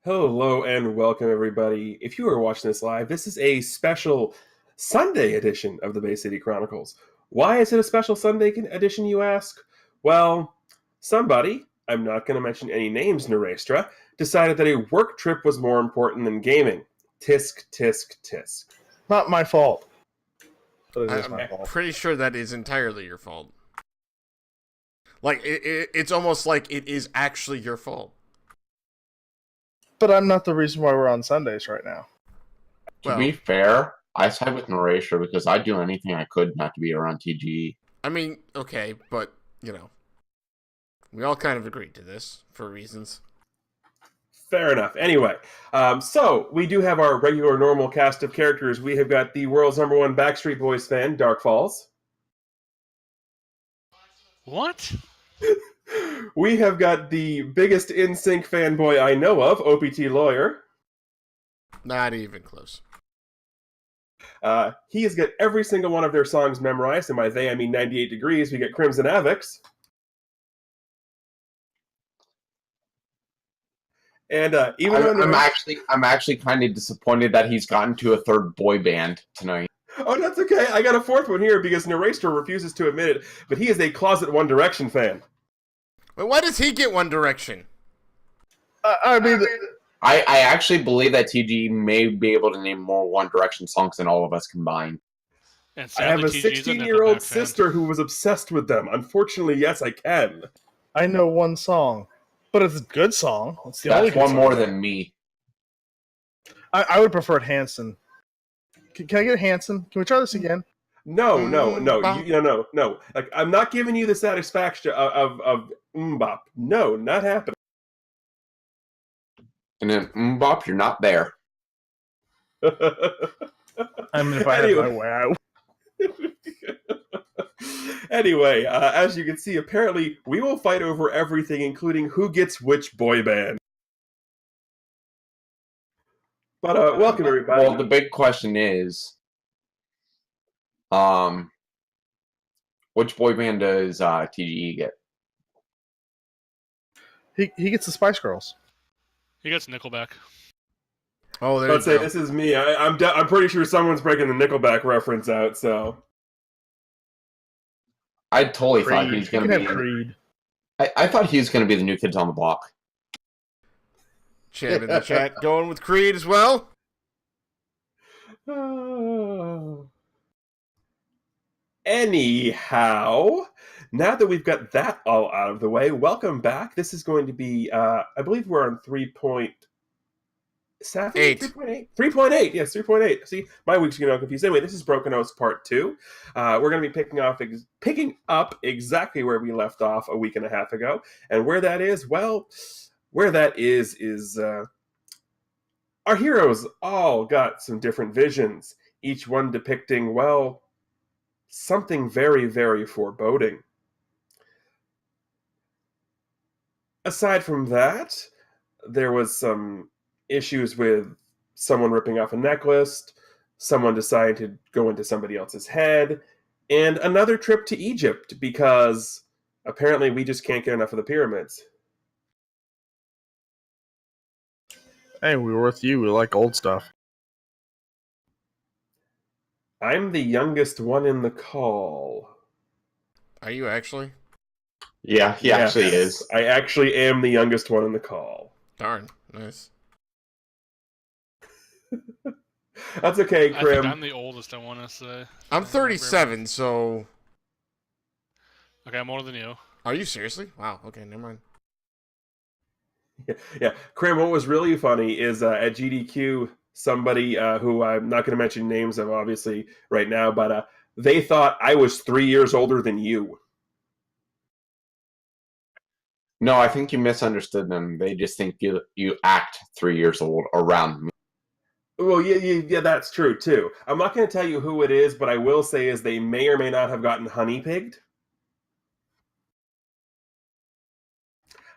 Hello and welcome, everybody. If you are watching this live, this is a special Sunday edition of the Bay City Chronicles. Why is it a special Sunday edition, you ask? Well, somebody, I'm not going to mention any names, Nerestra, decided that a work trip was more important than gaming. Tisk, tisk, tisk. Not my fault. But it is I'm my fault. pretty sure that is entirely your fault. Like, it's almost like it is actually your fault. But I'm not the reason why we're on Sundays right now. To be fair, I side with Nerestra because I'd do anything I could not to be around TGE. I mean, okay, but, we all kind of agreed to this for reasons. Fair enough. Anyway, so we do have our regular normal cast of characters. We have got the world's #1 Backstreet Boys fan, Dark Falls. What? We have got the biggest NSYNC fanboy I know of, OPT Lawyer. Not even close. He has got every single one of their songs memorized, and by they I mean 98 Degrees. We get Crimson Avix. And even though I'm actually kind of disappointed that he's gotten to a third boy band tonight. Oh, that's okay. I got a fourth one here because Nerestra refuses to admit it, but he is a closet One Direction fan. But why does he get One Direction? I actually believe that TGE may be able to name more One Direction songs than all of us combined. And I have a sadly, TG's 16-year-old Nickelback fan. sister who was obsessed with them. Unfortunately, yes, I can. I know one song, but it's a good song. It's the only That's good one song. more than me. I would prefer it Hanson. Can I get Hanson? Can we try this again? No. No. Like, I'm not giving you the satisfaction of Mbop. No, not happening. And then Mbop, you're not there. I mean, if I had my way, I would. Anyway, as you can see, apparently we will fight over everything, including who gets which boy band. But welcome, everybody. Well, the big question is, which boy band does TGE get? He gets the Spice Girls. He gets Nickelback. Oh, there Let's you say go. this is me. I'm pretty sure someone's breaking the Nickelback reference out. So I totally thought Creed. he was You going can to have be. Creed. I thought he was going to be the New Kids on the Block. Chad in the chat going with Creed as well. Anyhow, now that we've got that all out of the way, welcome back. This is going to be, I believe we're on 3.7? 8. 3.8? 3.8, yes, 3.8. See, my week's getting all confused. Anyway, this is Broken Oaths Part 2. We're going to be picking up exactly where we left off a week and a half ago. And where that is, well, where that is our heroes all got some different visions, each one depicting, well, something very, very foreboding. Aside from that, there was some issues with someone ripping off a necklace, someone deciding to go into somebody else's head, and another trip to Egypt because apparently we just can't get enough of the pyramids. Hey, we were with you. We like old stuff. I'm the youngest one in the call. Are you actually? Yeah, he actually is. I actually am the youngest one in the call. Darn. Nice. That's okay, I think Krim. I'm the oldest, I want to say. I'm 37, so... Okay, I'm older than you. Are you seriously? Wow, okay, never mind. Yeah, Krim, what was really funny is at GDQ, somebody who I'm not going to mention names of, obviously, right now, but they thought I was 3 years older than you. No, I think you misunderstood them. They just think you act 3 years old around me. Well, yeah, that's true, too. I'm not going to tell you who it is, but I will say is they may or may not have gotten honey-pigged.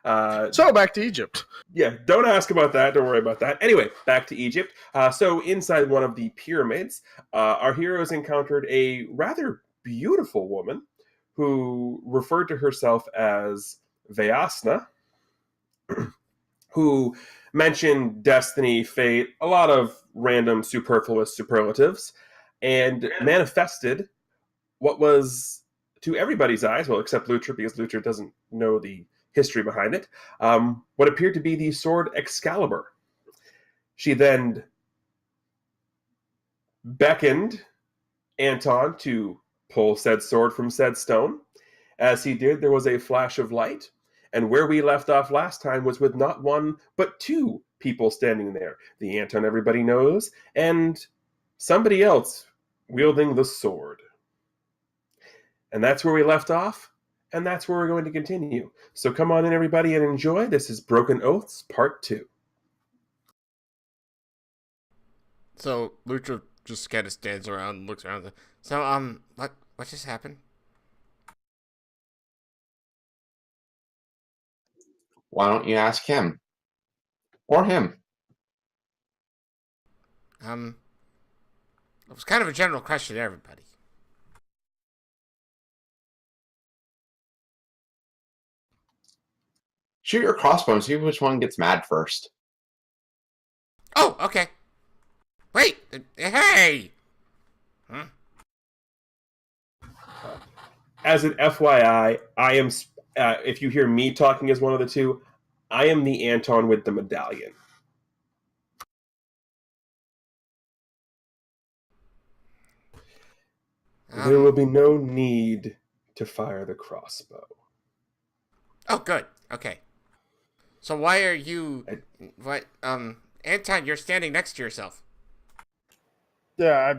So back to Egypt. Yeah, don't ask about that. Don't worry about that. Anyway, back to Egypt. So inside one of the pyramids, our heroes encountered a rather beautiful woman who referred to herself as Vayasna, who mentioned destiny, fate, a lot of random superfluous superlatives, and manifested what was, to everybody's eyes, well, except Lutra, because Lutra doesn't know the history behind it, what appeared to be the sword Excalibur. She then beckoned Anton to pull said sword from said stone. As he did, there was a flash of light, and where we left off last time was with not one, but two people standing there. The Anton everybody knows, and somebody else wielding the sword. And that's where we left off, and that's where we're going to continue. So come on in, everybody, and enjoy. This is Broken Oaths, Part 2. So Lucha just kind of stands around and looks around. So, what just happened? Why don't you ask him? Or him? It was kind of a general question to everybody. Shoot your crossbow and see which one gets mad first. Oh, okay. Wait, hey! Huh? As an FYI, I am, if you hear me talking as one of the two, I am the Anton with the medallion. There will be no need to fire the crossbow. Oh, good. Okay. So why are you... Anton, you're standing next to yourself. Yeah,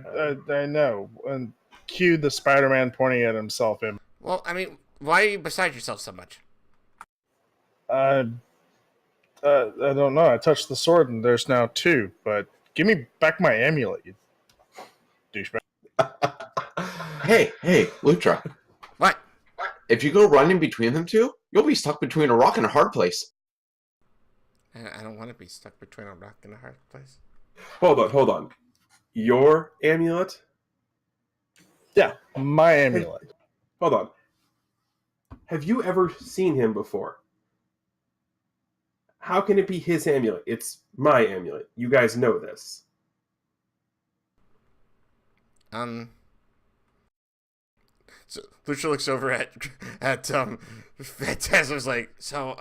I know. And cue the Spider-Man pointing at himself. Well, I mean, why are you beside yourself so much? I don't know. I touched the sword and there's now two. But give me back my amulet, you douchebag. Hey, Lutra. What? If you go running between them two, you'll be stuck between a rock and a hard place. I don't want to be stuck between a rock and a hard place. Hold on. Your amulet? Yeah, my amulet. Hold on. Have you ever seen him before? How can it be his amulet? It's my amulet. You guys know this. So Lucha looks over at Phantasma's like, so,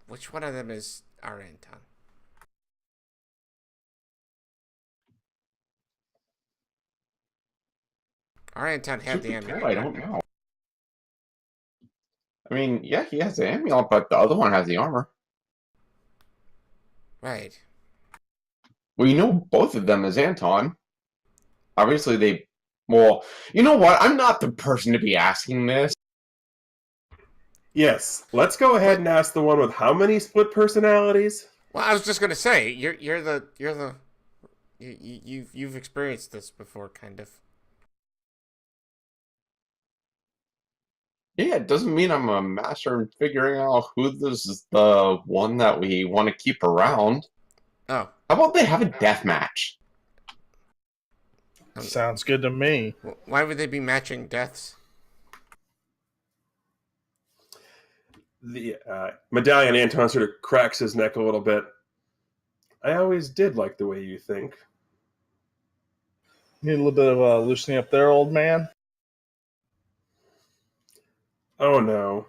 which one of them is our Anton? Our Anton had the amulet. I don't know. I mean, yeah, he has the amulet, but the other one has the armor. Right. Well, you know both of them as Anton. Obviously, they... Well, you know what? I'm not the person to be asking this. Yes. Let's go ahead and ask the one with how many split personalities? Well, I was just gonna say, you've experienced this before, kind of. Yeah, it doesn't mean I'm a master in figuring out who this is the one that we want to keep around. Oh. How about they have a death match? Sounds good to me. Why would they be matching deaths? The medallion Anton sort of cracks his neck a little bit. I always did like the way you think. Need a little bit of loosening up there, old man? Oh, no.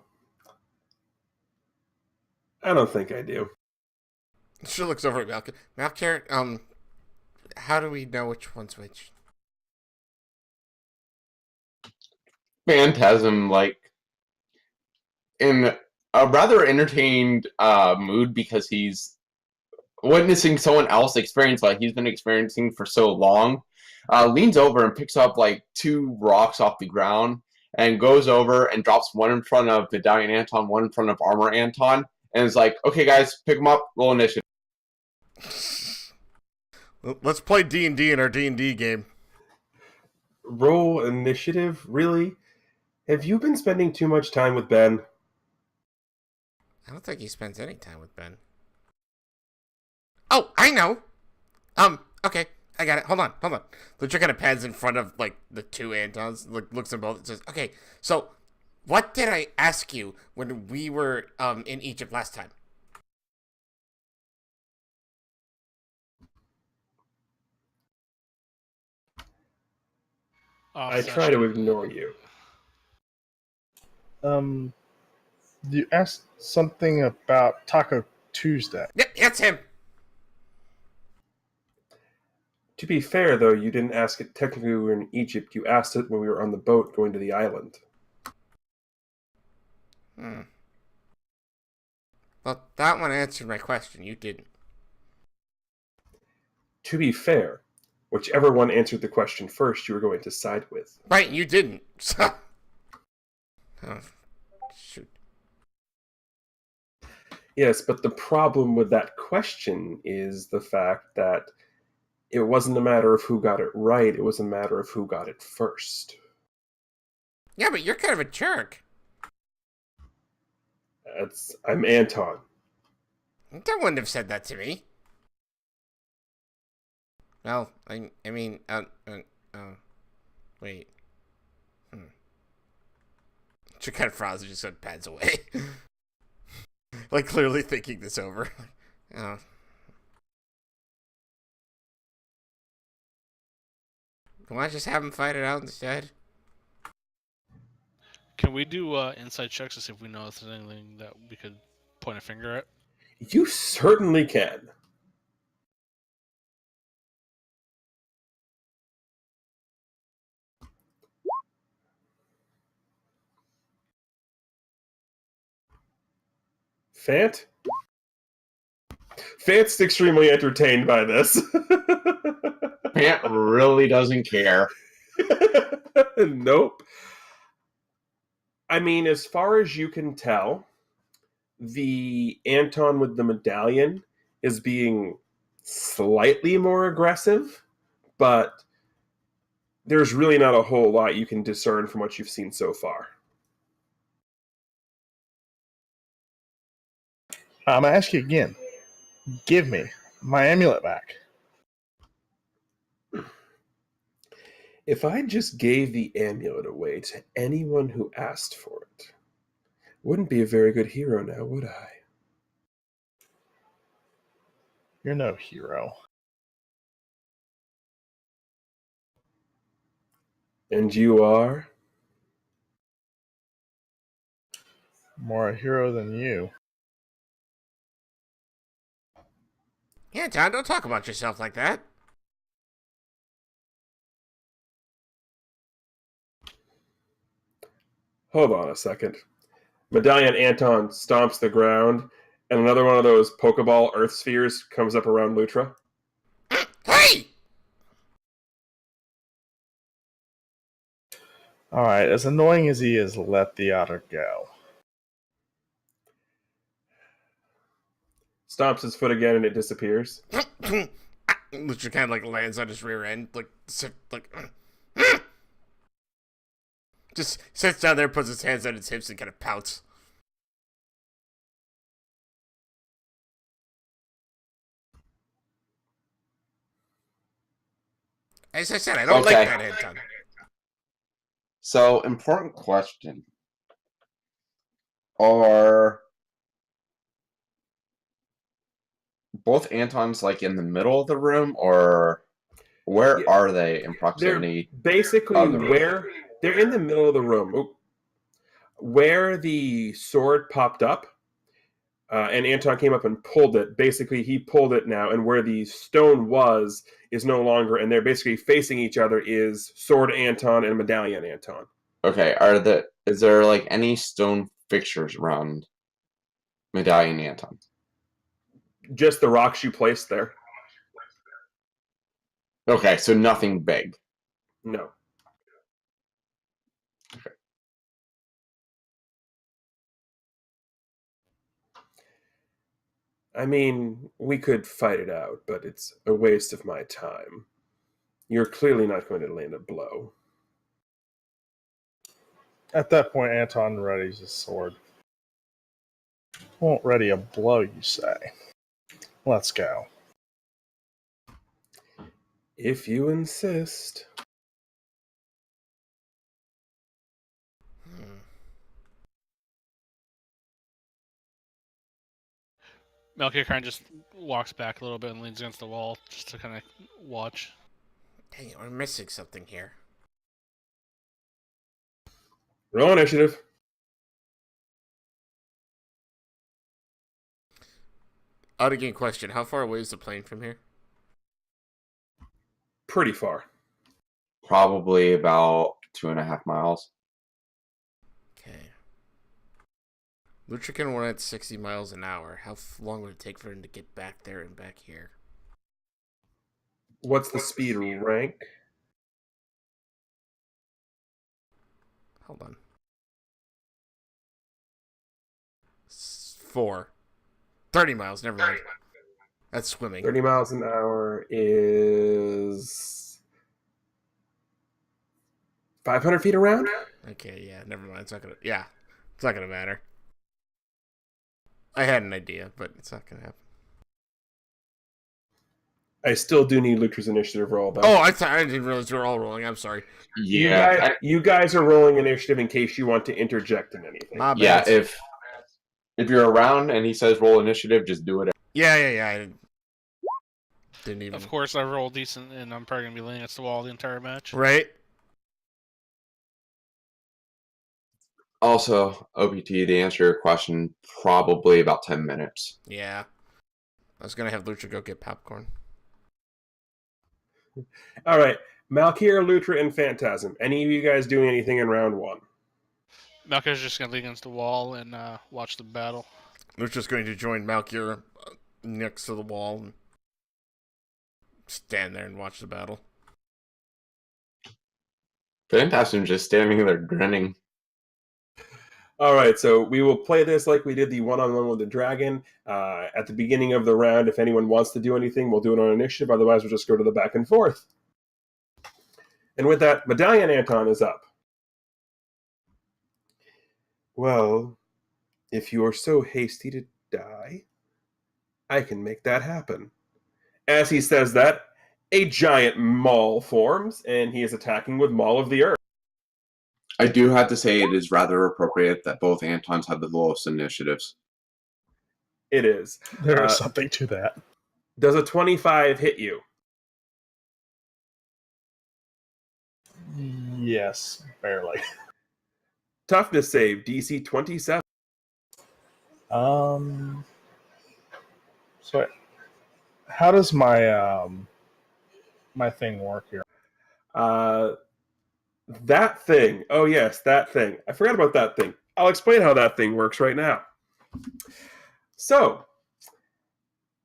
I don't think I do. She looks over at Malkin. Malkin, how do we know which one's which? Phantasm, like, in a rather entertained mood because he's witnessing someone else experience what he's been experiencing for so long, leans over and picks up, like, two rocks off the ground and goes over and drops one in front of Medallion Anton, one in front of Armor Anton, and is like, okay, guys, pick them up, roll initiative. Let's play D&D in our D&D game. Roll initiative? Really? Have you been spending too much time with Ben? I don't think he spends any time with Ben. Oh, I know! Okay, I got it. Hold on. Lucha kind of pads in front of, like, the two Antons, looks at both and says, okay, so, what did I ask you when we were, in Egypt last time? I try to ignore you. You asked something about Taco Tuesday. Yep, that's him. To be fair, though, you didn't ask it technically when we were in Egypt. You asked it when we were on the boat going to the island. Well, that one answered my question. You didn't. To be fair, whichever one answered the question first, you were going to side with. Right, you didn't. So. Oh, shoot. Yes, but the problem with that question is the fact that it wasn't a matter of who got it right, it was a matter of who got it first. Yeah, but you're kind of a jerk. I'm Anton. That wouldn't have said that to me. Well, I mean, wait. She kind of frowns and just sort of pads away. Like, clearly thinking this over. Oh. Why not just have him fight it out instead? Can we do inside checks to see if we know if there's anything that we could point a finger at? You certainly can. Fant? Fant's extremely entertained by this. Pant really doesn't care. Nope. I mean, as far as you can tell, the Anton with the medallion is being slightly more aggressive, but there's really not a whole lot you can discern from what you've seen so far. I'm gonna ask you again. Give me my amulet back. If I just gave the amulet away to anyone who asked for it, wouldn't be a very good hero now, would I? You're no hero. And you are? More a hero than you. Yeah, John, don't talk about yourself like that. Hold on a second. Medallion Anton stomps the ground, and another one of those Pokeball Earth spheres comes up around Lutra. Hey! Alright, as annoying as he is, let the otter go. Stomps his foot again, and it disappears. Lucha kind of like lands on his rear end, like just sits down there, puts his hands on his hips, and kind of pouts. As I said, I don't like Okay. that Anton. So, important question. Are both Antons like in the middle of the room, or where Yeah. are they in They're proximity? basically of the room? where they're in the middle of the room. Oop. Where the sword popped up, and Anton came up and pulled it. Basically, he pulled it now, and where the stone was is no longer, and they're basically facing each other is Sword Anton and Medallion Anton. Okay, is there like any stone fixtures around Medallion Anton? Just the rocks you placed there. Okay, so nothing big. No. Okay. I mean, we could fight it out, but it's a waste of my time. You're clearly not going to land a blow. At that point, Anton readies his sword. Won't ready a blow, you say? Let's go. If you insist. Melchior kind of just walks back a little bit and leans against the wall just to kind of watch. Hey, we're missing something here. Roll initiative. Out again question. How far away is the plane from here? Pretty far. Probably about 2.5 miles. Okay. Lucha can run at 60 miles an hour. How long would it take for him to get back there and back here? What's the speed rank? Hold on. 4. 30 miles, never mind. That's swimming. 30 miles an hour is 500 feet around? Okay, yeah, never mind. It's not gonna matter. I had an idea, but it's not gonna happen. I still do need Lutra's initiative roll, though. Oh, I didn't realize we were all rolling. I'm sorry. Yeah, You guys are rolling initiative in case you want to interject in anything. My yeah. bad. If you're around and he says roll initiative, just do it. Yeah. I didn't even. Of course, I roll decent, and I'm probably gonna be leaning against the wall the entire match. Right? Also, OPT, the answer to your question, probably about 10 minutes. Yeah. I was gonna have Lucha go get popcorn. All right. Malkir, Lutra, and Phantasm. Any of you guys doing anything in round 1? Malka's just gonna lean against the wall and watch the battle. Lucha's going to join Malkir next to the wall and stand there and watch the battle. Phantasm's just standing there grinning. All right, so we will play this like we did the one-on-one with the dragon. At the beginning of the round, if anyone wants to do anything, we'll do it on initiative. Otherwise, we'll just go to the back and forth. And with that, Medallion Anton is up. Well, if you are so hasty to die, I can make that happen. As he says that, a giant maul forms, and he is attacking with Maul of the Earth. I do have to say it is rather appropriate that both Antons have the lowest initiatives. It is. There is something to that. Does a 25 hit you? Yes, barely. Toughness save, DC 27. So how does my my thing work here? That thing. Oh, yes, that thing. I forgot about that thing. I'll explain how that thing works right now. So,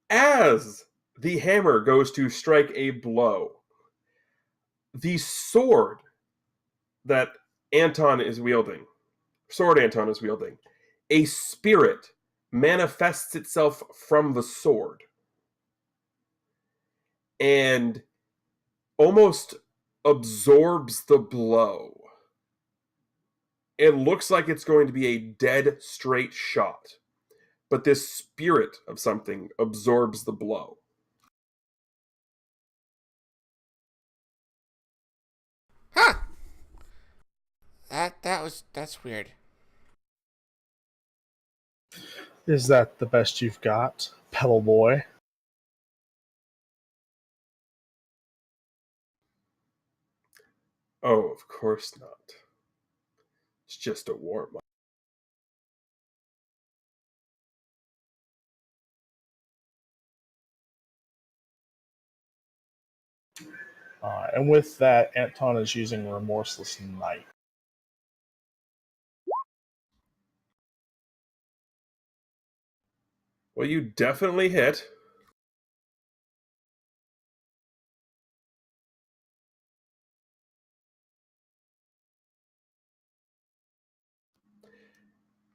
as the hammer goes to strike a blow, the sword that Anton is wielding, a spirit manifests itself from the sword and almost absorbs the blow. It looks like it's going to be a dead straight shot, but this spirit of something absorbs the blow. Huh. That's weird. Is that the best you've got, Pebble Boy? Oh, of course not. It's just a warm-up. And with that, Anton is using Remorseless Knight. Well, you definitely hit.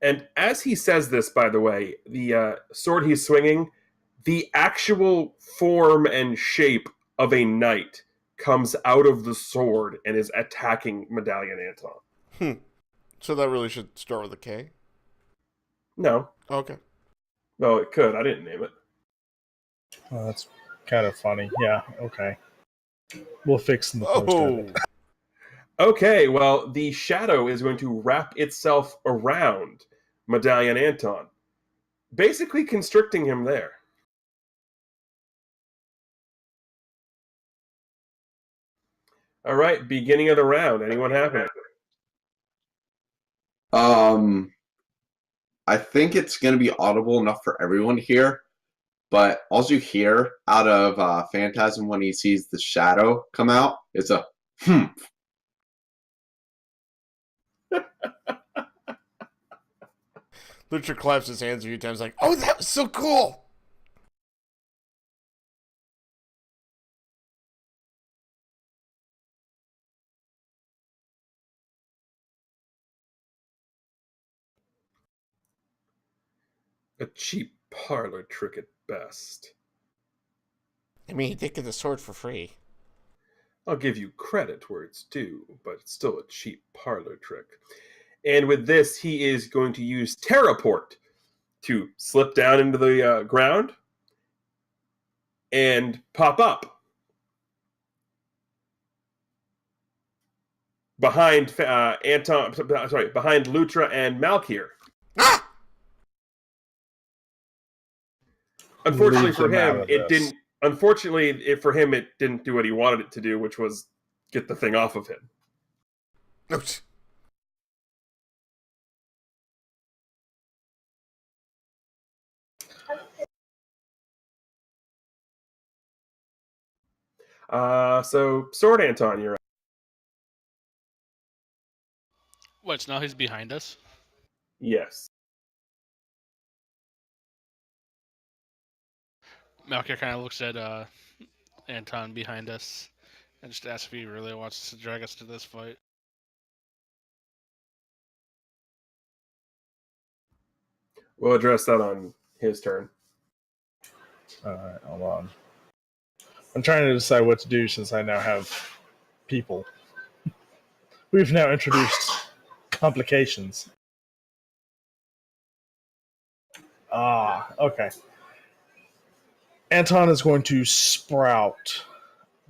And as he says this, by the way, the sword he's swinging, the actual form and shape of a knight comes out of the sword and is attacking Medallion Anton. So that really should start with a K? No. Okay. No, it could. I didn't name it. Oh, that's kind of funny. Yeah, okay. We'll fix in the post-edit. Okay, well, the shadow is going to wrap itself around Medallion Anton, basically constricting him there. All right, beginning of the round. Anyone have it? I think it's going to be audible enough for everyone to hear, but all you hear out of Phantasm when he sees the shadow come out is a hmm. Lucha claps his hands a few times like, oh, that was so cool! A cheap parlor trick at best. I mean, he did get the sword for free. I'll give you credit where it's due, but it's still a cheap parlor trick. And with this, he is going to use Terraport to slip down into the ground and pop up behind Anton. Sorry, behind Lutra and Malkir. Ah! Unfortunately for Leave them out him, of it this. didn't. Unfortunately, for him, it didn't do what he wanted it to do, which was get the thing off of him. Ouch. So Sword Anton, you're up. What? So now he's behind us. Yes. Malkia kind of looks at Anton behind us and just asks if he really wants to drag us to this fight. We'll address that on his turn. Alright, hold on. I'm trying to decide what to do since I now have people. We've now introduced complications. Okay. Anton is going to sprout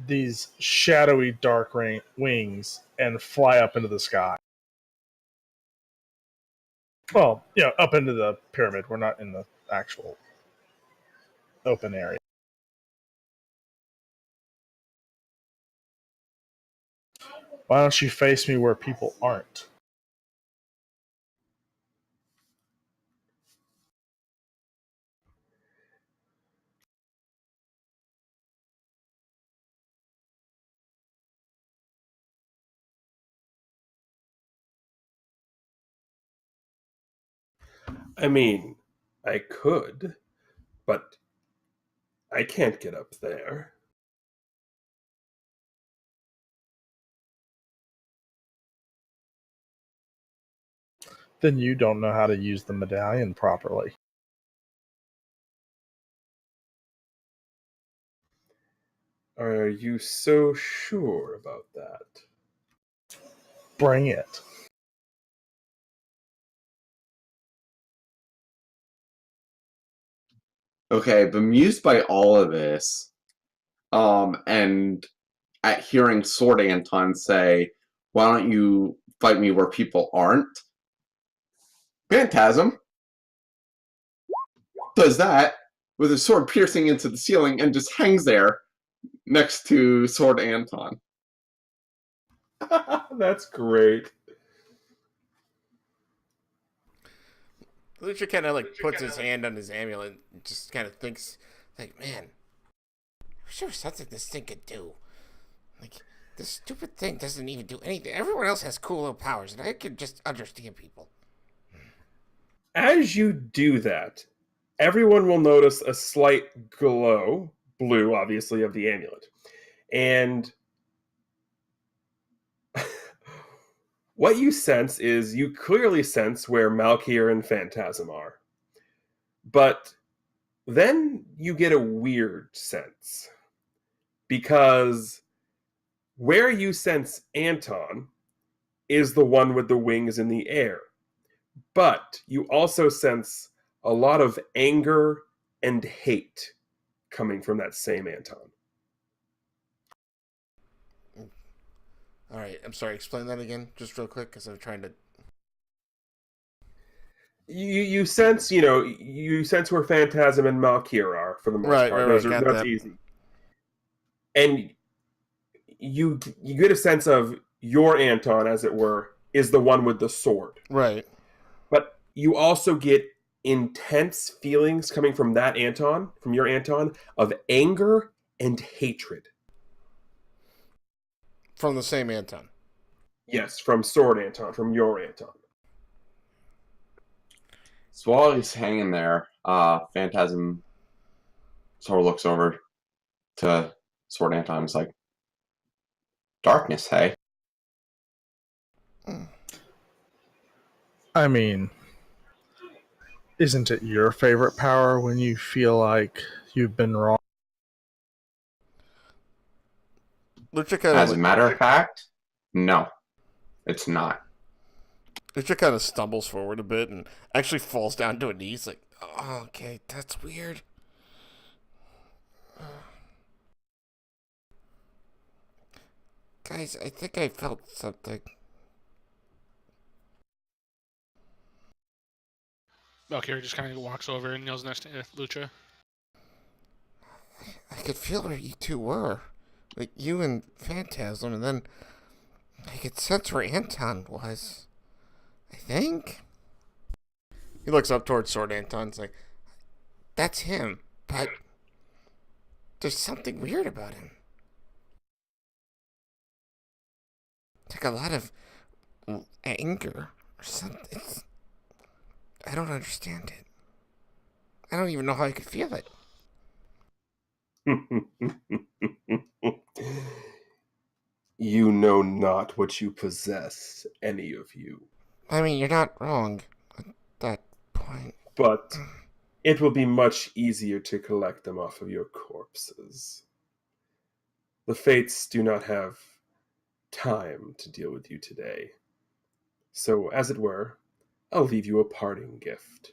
these shadowy dark wings and fly up into the sky. Well, up into the pyramid. We're not in the actual open area. Why don't you face me where people aren't? I mean, I could, but I can't get up there. Then you don't know how to use the medallion properly. Are you so sure about that? Bring it. Okay, bemused by all of this, and at hearing Sword Anton say, "Why don't you fight me where people aren't?" Phantasm does that with his sword piercing into the ceiling and just hangs there next to Sword Anton. That's great. Lucha kind of like puts his hand on his amulet and just kind of thinks, like, man, I wish there was something this thing could do. Like, this stupid thing doesn't even do anything. Everyone else has cool little powers, and I can just understand people. As you do that, everyone will notice a slight glow, blue, obviously, of the amulet. And what you sense is you clearly sense where Malkir and Phantasm are. But then you get a weird sense. Because where you sense Anton is the one with the wings in the air. But you also sense a lot of anger and hate coming from that same Anton. All right, I'm sorry. Explain that again, just real quick, because I'm trying to. You sense, you sense where Phantasm and Malkir are for the most Right, part. right, That's that. easy. And you get a sense of your Anton, as it were, is the one with the sword. Right. But you also get intense feelings coming from that Anton, from your Anton, of anger and hatred. From the same Anton. Yes, from Sword Anton, from your Anton. So while he's hanging there, Phantasm sort of looks over to Sword Anton and is like, darkness, hey? I mean, isn't it your favorite power when you feel like you've been wrong? Lucha kind As a of matter of fact, no, it's not. Lucha kind of stumbles forward a bit and actually falls down to a knees. Like, oh, okay, that's weird. Guys, I think I felt something. Valkyrie just kind of walks over and kneels next to Lucha. I could feel where you two were. Like, you and Phantasm, and then I could sense where Anton was. I think? He looks up towards Sword Anton. It's like, that's him, but there's something weird about him. It's like a lot of anger or something. I don't understand it. I don't even know how I could feel it. You know not what you possess, any of you. I mean, you're not wrong at that point. But it will be much easier to collect them off of your corpses. The fates do not have time to deal with you today. So, as it were, I'll leave you a parting gift.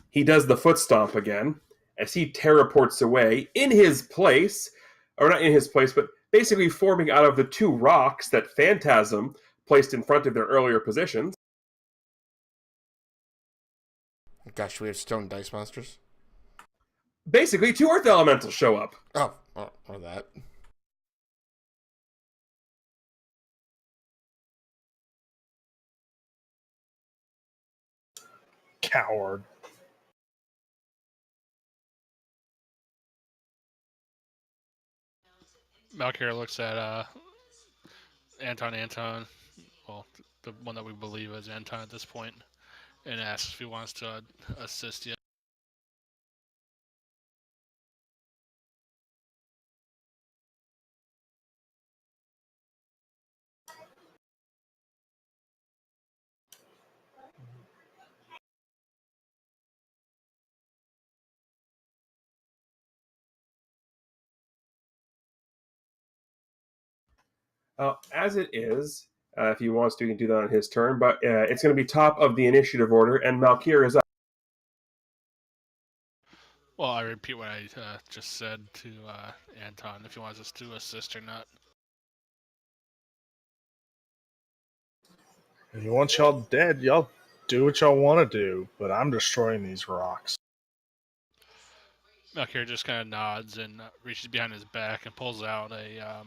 He does the foot stomp again as he teleports away in his place, or not in his place, but basically forming out of the two rocks that Phantasm placed in front of their earlier positions. Gosh, we have stone dice monsters? Basically, two earth elementals show up. Oh, or that. Coward. Valkyrie looks at Anton, well, the one that we believe is Anton at this point, and asks if he wants to assist you. As it is, if he wants to, he can do that on his turn, but it's going to be top of the initiative order, and Malkir is up. Well, I repeat what I just said to Anton, if he wants us to assist or not. If you want y'all dead, y'all do what y'all want to do, but I'm destroying these rocks. Valkyrie just kind of nods and reaches behind his back and pulls out a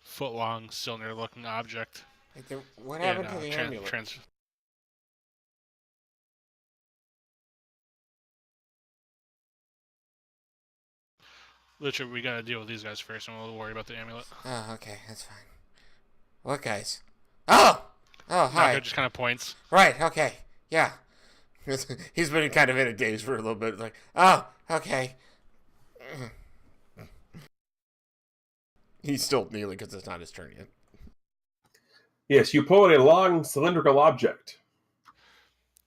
foot-long cylinder-looking object. What happened to the amulet? Literally, we gotta deal with these guys first, and we'll worry about the amulet. Oh, okay, that's fine. What guys? Oh! Oh, hi. Valkyrie just kind of points. Right, okay, yeah. He's been kind of in a daze for a little bit. Like, oh, okay. He's still kneeling because it's not his turn yet. Yes, you pull a long cylindrical object.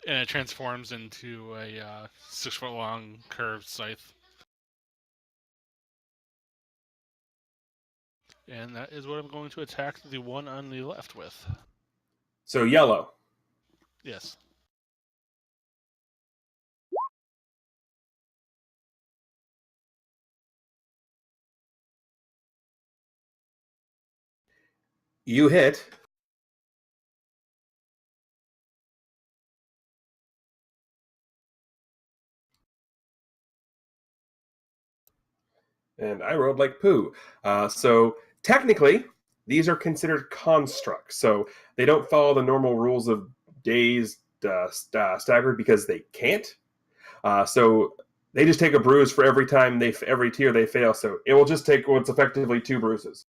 And it transforms into a 6-foot-long curved scythe. And that is what I'm going to attack the one on the left with. So yellow. Yes. You hit. And I rolled like poo. So technically, these are considered constructs. So they don't follow the normal rules of dazed, staggered because they can't. So they just take a bruise for every time every tier they fail. So it will just take what's effectively 2 bruises.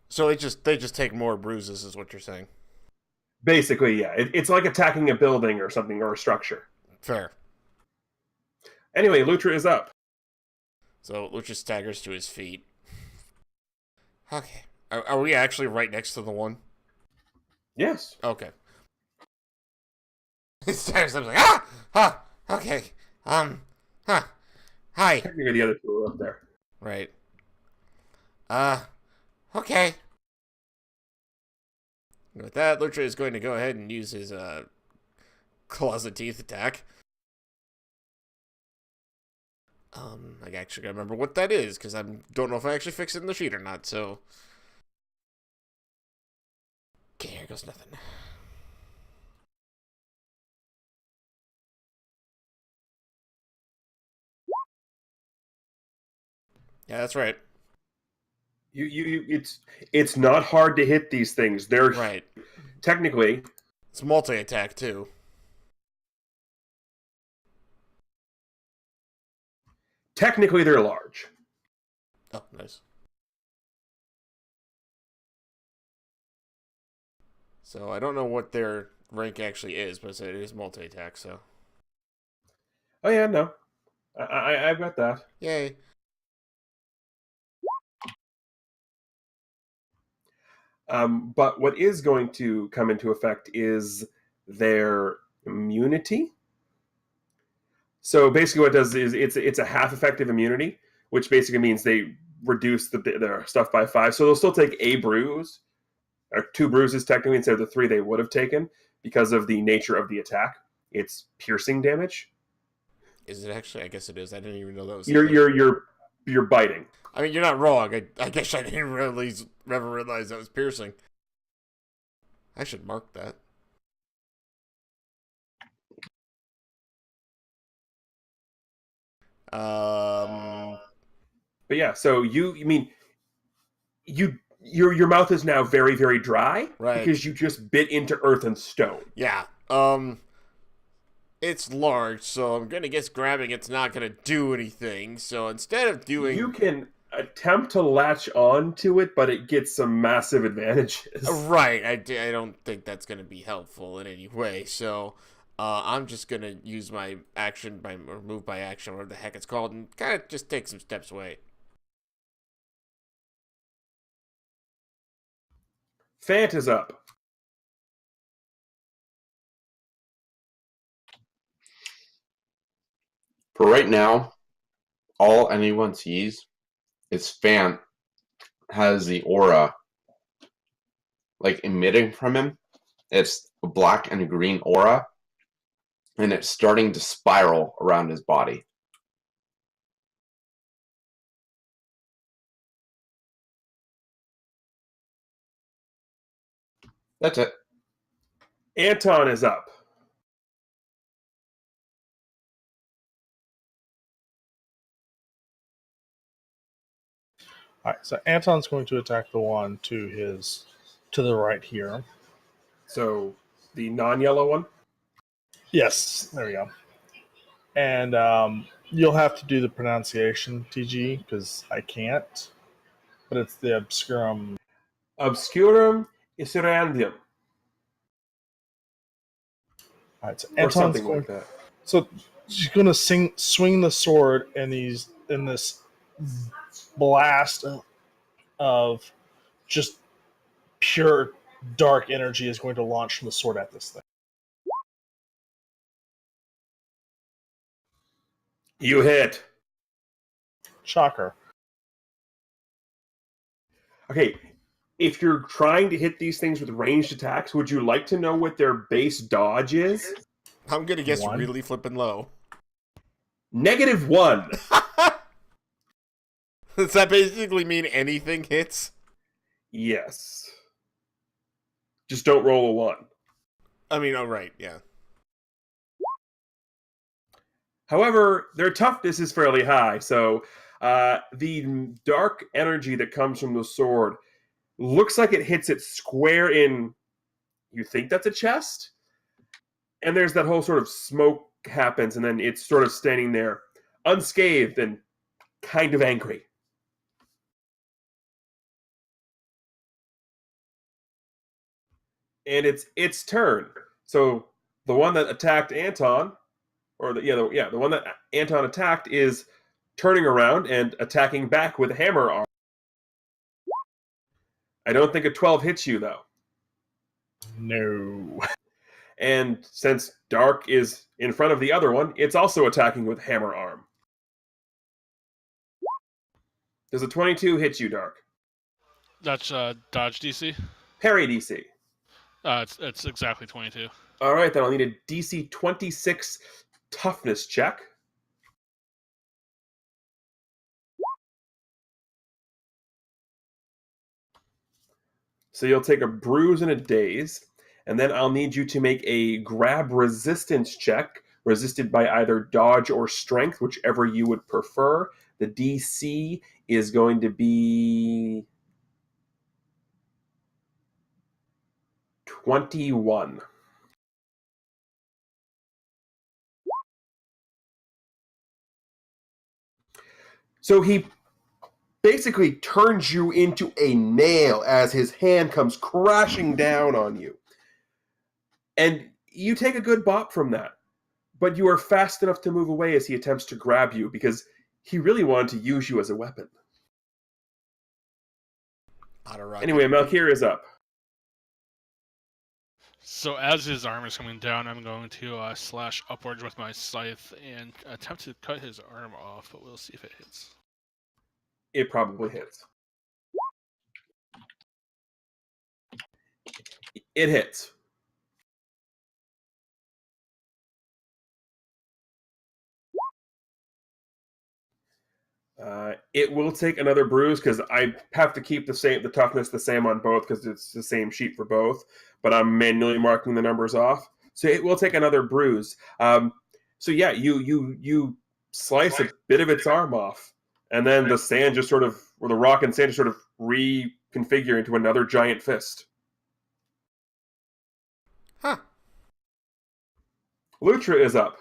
So they just take more bruises, is what you're saying. Basically, yeah. It's like attacking a building or something, or a structure. Fair. Anyway, Lutra is up. So Lucha staggers to his feet. Okay. Are we actually right next to the one? Yes. Okay. He staggers up like, ah! Ah! Okay. Huh. Hi. Technically, the other 2 are up there. Right. Okay. With that, Lucha is going to go ahead and use his, claws of teeth attack. I actually gotta remember what that is, because I don't know if I actually fixed it in the sheet or not, so... Okay, here goes nothing. Yeah, that's right. It's not hard to hit these things. They're Right. technically It's multi-attack, too. they're large. Oh, nice. So, I don't know what their rank actually is, but it is multi-attack, so... Oh yeah, no, I've got that. Yay. But what is going to come into effect is their immunity. So basically, what it does is it's a half effective immunity, which basically means they reduce their stuff by 5. So they'll still take a bruise, or 2 bruises technically instead of the 3 they would have taken because of the nature of the attack. It's piercing damage. Is it actually? I guess it is. I didn't even know that was... You're biting. I mean, you're not wrong. I guess I didn't really ever realize that was piercing. I should mark that. But yeah, so your mouth is now very, very dry, Right. because you just bit into earth and stone. Yeah. It's large, so I'm gonna guess grabbing it's not gonna do anything. So instead of doing... You can attempt to latch on to it, but it gets some massive advantages. Right. I don't think that's gonna be helpful in any way. So I'm just gonna use my action, or move by action, whatever the heck it's called, and kind of just take some steps away. Fant is up. For right now, all anyone sees is Fant has the aura like emitting from him. It's a black and green aura, and it's starting to spiral around his body. That's it. Anton is up. All right, so Anton's going to attack the one to the right here. So the non-yellow one. Yes, there we go. And you'll have to do the pronunciation, TG, because I can't. But it's the obscurum. Obscurum Iserandium. All right, so Or Anton's something going, like that. So she's going to swing the sword, and in this blast of just pure dark energy is going to launch from the sword at this thing. You hit. Shocker. Okay, if you're trying to hit these things with ranged attacks, would you like to know what their base dodge is? I'm gonna guess 1. really flipping low. -1. Does that basically mean anything hits? Yes. Just don't roll a 1. I mean, oh right, yeah. However, their toughness is fairly high, so the dark energy that comes from the sword looks like it hits it square in. You think that's a chest? And there's that whole sort of smoke happens, and then it's sort of standing there, unscathed and kind of angry. And it's its turn. So the one that attacked Anton, or the one that Anton attacked is turning around and attacking back with a hammer arm. I don't think a 12 hits you though. No. And since Dark is in front of the other one, it's also attacking with hammer arm. Does a 22 hit you, Dark? That's dodge DC. Parry DC. It's exactly 22. All right, then I'll need a DC 26 toughness check. So you'll take a bruise and a daze, and then I'll need you to make a grab resistance check, resisted by either dodge or strength, whichever you would prefer. The DC is going to be 21. So he basically turns you into a nail as his hand comes crashing down on you. And you take a good bop from that. But you are fast enough to move away as he attempts to grab you, because he really wanted to use you as a weapon. Anyway, Malkir is up. So as his arm is coming down, I'm going to slash upwards with my scythe and attempt to cut his arm off, but we'll see if it hits. It probably hits. It hits. It will take another bruise because I have to keep the toughness the same on both because it's the same sheet for both, but I'm manually marking the numbers off. So it will take another bruise. So yeah, you slice a bit of its arm off, and then the sand just sort of, or the rock and sand just sort of reconfigure into another giant fist. Huh. Lutra is up.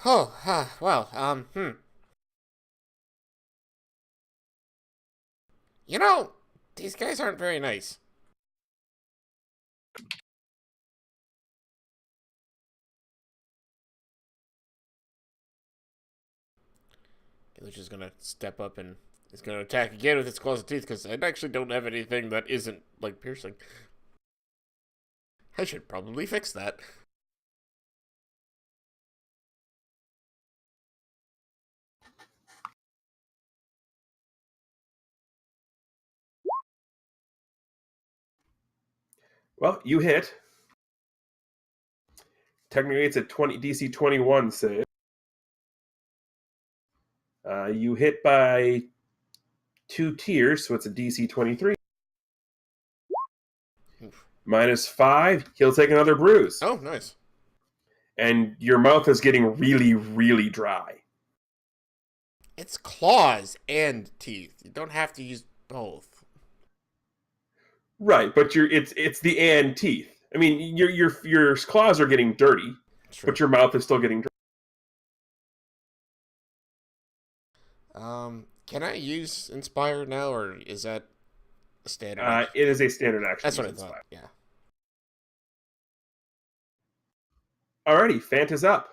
Oh, well, You know, these guys aren't very nice. Lucha's gonna step up and is gonna attack again with its claws and teeth, because I actually don't have anything that isn't, like, piercing. I should probably fix that. Well, you hit. Technically, it's a DC 21 save. You hit by 2 tiers, so it's a DC 23. -5, he'll take another bruise. Oh, nice. And your mouth is getting really, really dry. It's claws and teeth. You don't have to use both. Right, but it's the and teeth. I mean, your claws are getting dirty, True. but your mouth is still getting dry. Can I use Inspire now, or is that a standard action? It is a standard action. That's what I thought, yeah. Alrighty, Fant is up.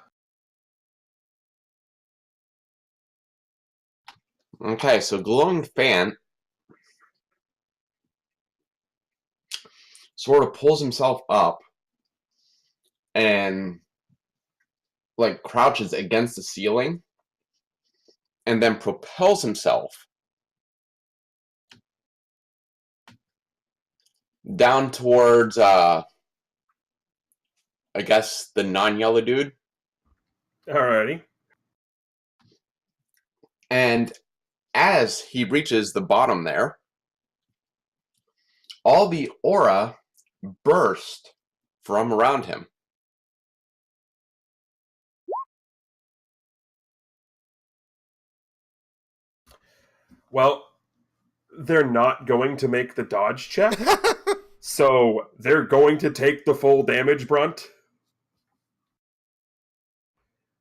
Okay, so Glowing Fan sort of pulls himself up and like crouches against the ceiling and then propels himself down towards I guess the non-yellow dude. Alrighty. And as he reaches the bottom there, all the aura burst from around him. Well, they're not going to make the dodge check, so they're going to take the full damage brunt.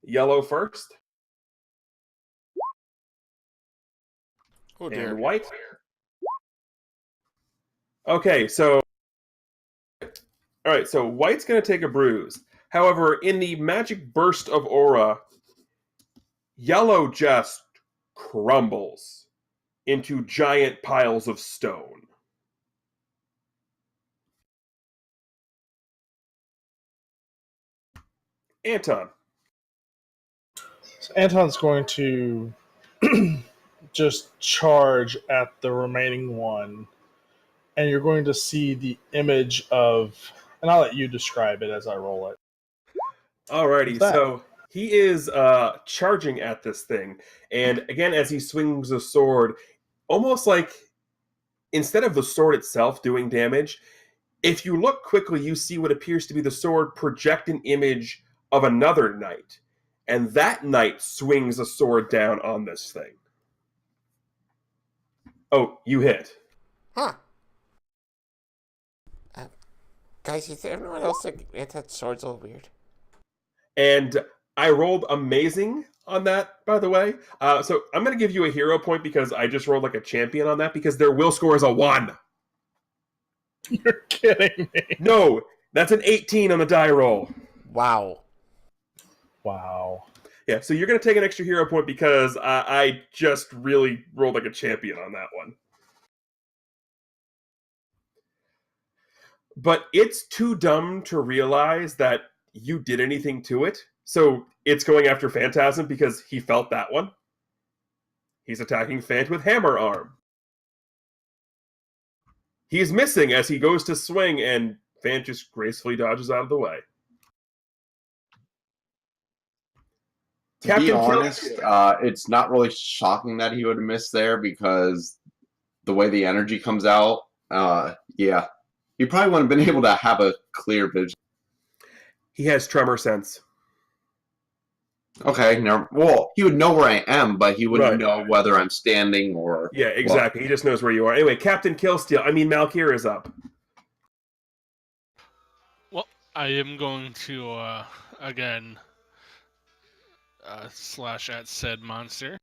Yellow first. Oh dear. And white. Okay, so... Alright, so white's going to take a bruise. However, in the magic burst of aura, yellow just crumbles into giant piles of stone. Anton. So Anton's going to just charge at the remaining one, and you're going to see the image of, and I'll let you describe it as I roll it. Alrighty, so he is charging at this thing, and again, as he swings a sword, almost like instead of the sword itself doing damage, if you look quickly, you see what appears to be the sword project an image of another knight, and that knight swings a sword down on this thing. Oh, you hit. Huh. Guys, is everyone else think that sword's a little weird? And I rolled amazing on that, by the way. So I'm going to give you a hero point because I just rolled like a champion on that because their will score is a 1. You're kidding me. No, that's an 18 on the die roll. Wow. Wow. Yeah, so you're going to take an extra hero point because I just really rolled like a champion on that one. But it's too dumb to realize that you did anything to it. So it's going after Phantasm because he felt that one. He's attacking Phant with Hammer Arm. He's missing as he goes to swing, and Phant just gracefully dodges out of the way. To be honest, it's not really shocking that he would have missed there because the way the energy comes out, yeah. He probably wouldn't have been able to have a clear vision. He has tremor sense. Okay, well, he would know where I am, but he wouldn't know whether I'm standing or... Yeah, exactly. He just knows where you are. Anyway, Captain Malkir is up. Well, I am going to, again, slash at said monster.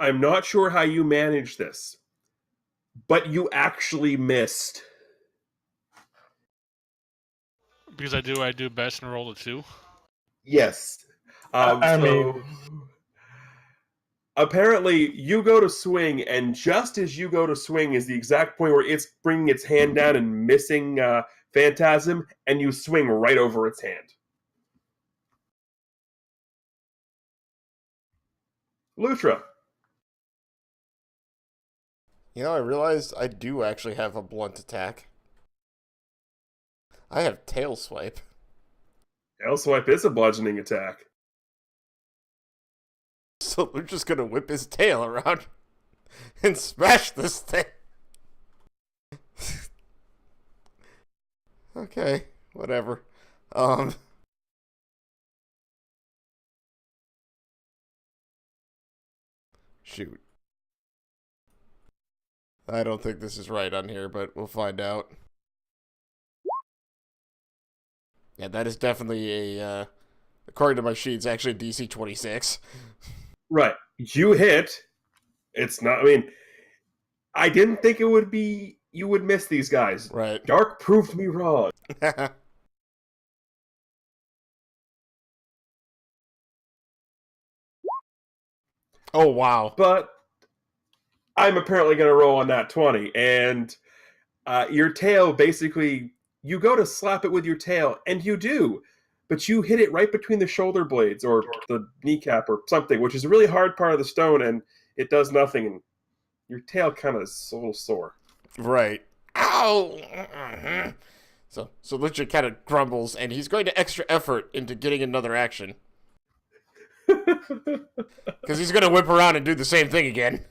I'm not sure how you managed this, but you actually missed. Because I do best and roll a 2. Yes. I mean... Apparently, you go to swing, and just as you go to swing is the exact point where it's bringing its hand down and missing Phantasm, and you swing right over its hand. Lutra. You know, I realized I do actually have a blunt attack. I have tail swipe. Tail swipe is a bludgeoning attack. So they're just gonna whip his tail around and smash this thing. Okay, whatever. Shoot. I don't think this is right on here, but we'll find out. Yeah, that is definitely a, according to my sheets, actually DC 26. Right. You hit. It's not, I mean, I didn't think it would be, you would miss these guys. Right. Dark proved me wrong. Oh, wow. But I'm apparently going to roll on that 20, and your tail basically, you go to slap it with your tail, and you do, but you hit it right between the shoulder blades or the kneecap or something, which is a really hard part of the stone, and it does nothing, and your tail kind of is a little sore. Right. Ow! So Lucha kind of grumbles, and he's going to extra effort into getting another action. Because he's going to whip around and do the same thing again.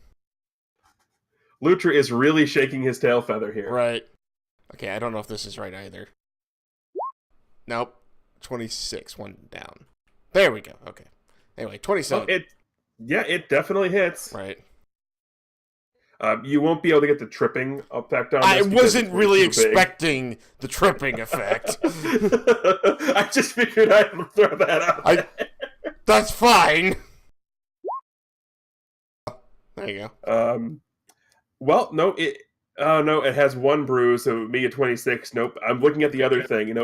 Lutra is really shaking his tail feather here. Right. Okay, I don't know if this is right either. Nope. 26, one down. There we go. Okay. Anyway, 27. It definitely hits. Right. You won't be able to get the tripping effect on I this because wasn't it's way really too big. expecting the tripping effect. I just figured I'd throw that out. That's fine. There you go. Well, no, it has one bruise, so me at 26. Nope. I'm looking at the other thing.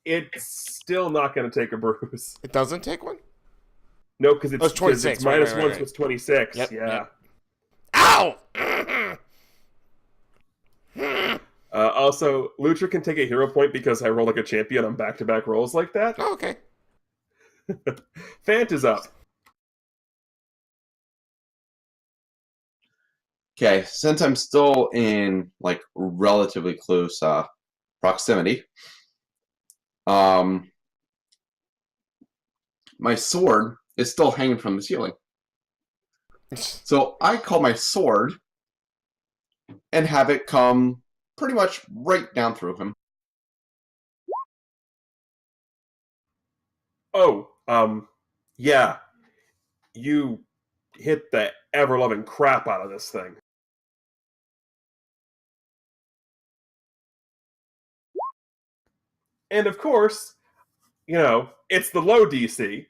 It's still not going to take a bruise. It doesn't take one? No, because it's 26. It's minus right. one, so it's 26. Yep, yeah. yep. Ow! Also, Lucha can take a hero point because I roll like a champion on back-to-back rolls like that. Oh, okay. Fant is up. Okay, since I'm still in like relatively close proximity, my sword is still hanging from the ceiling. So I call my sword and have it come pretty much right down through him. Oh, yeah. You hit the ever-loving crap out of this thing. And of course, it's the low DC.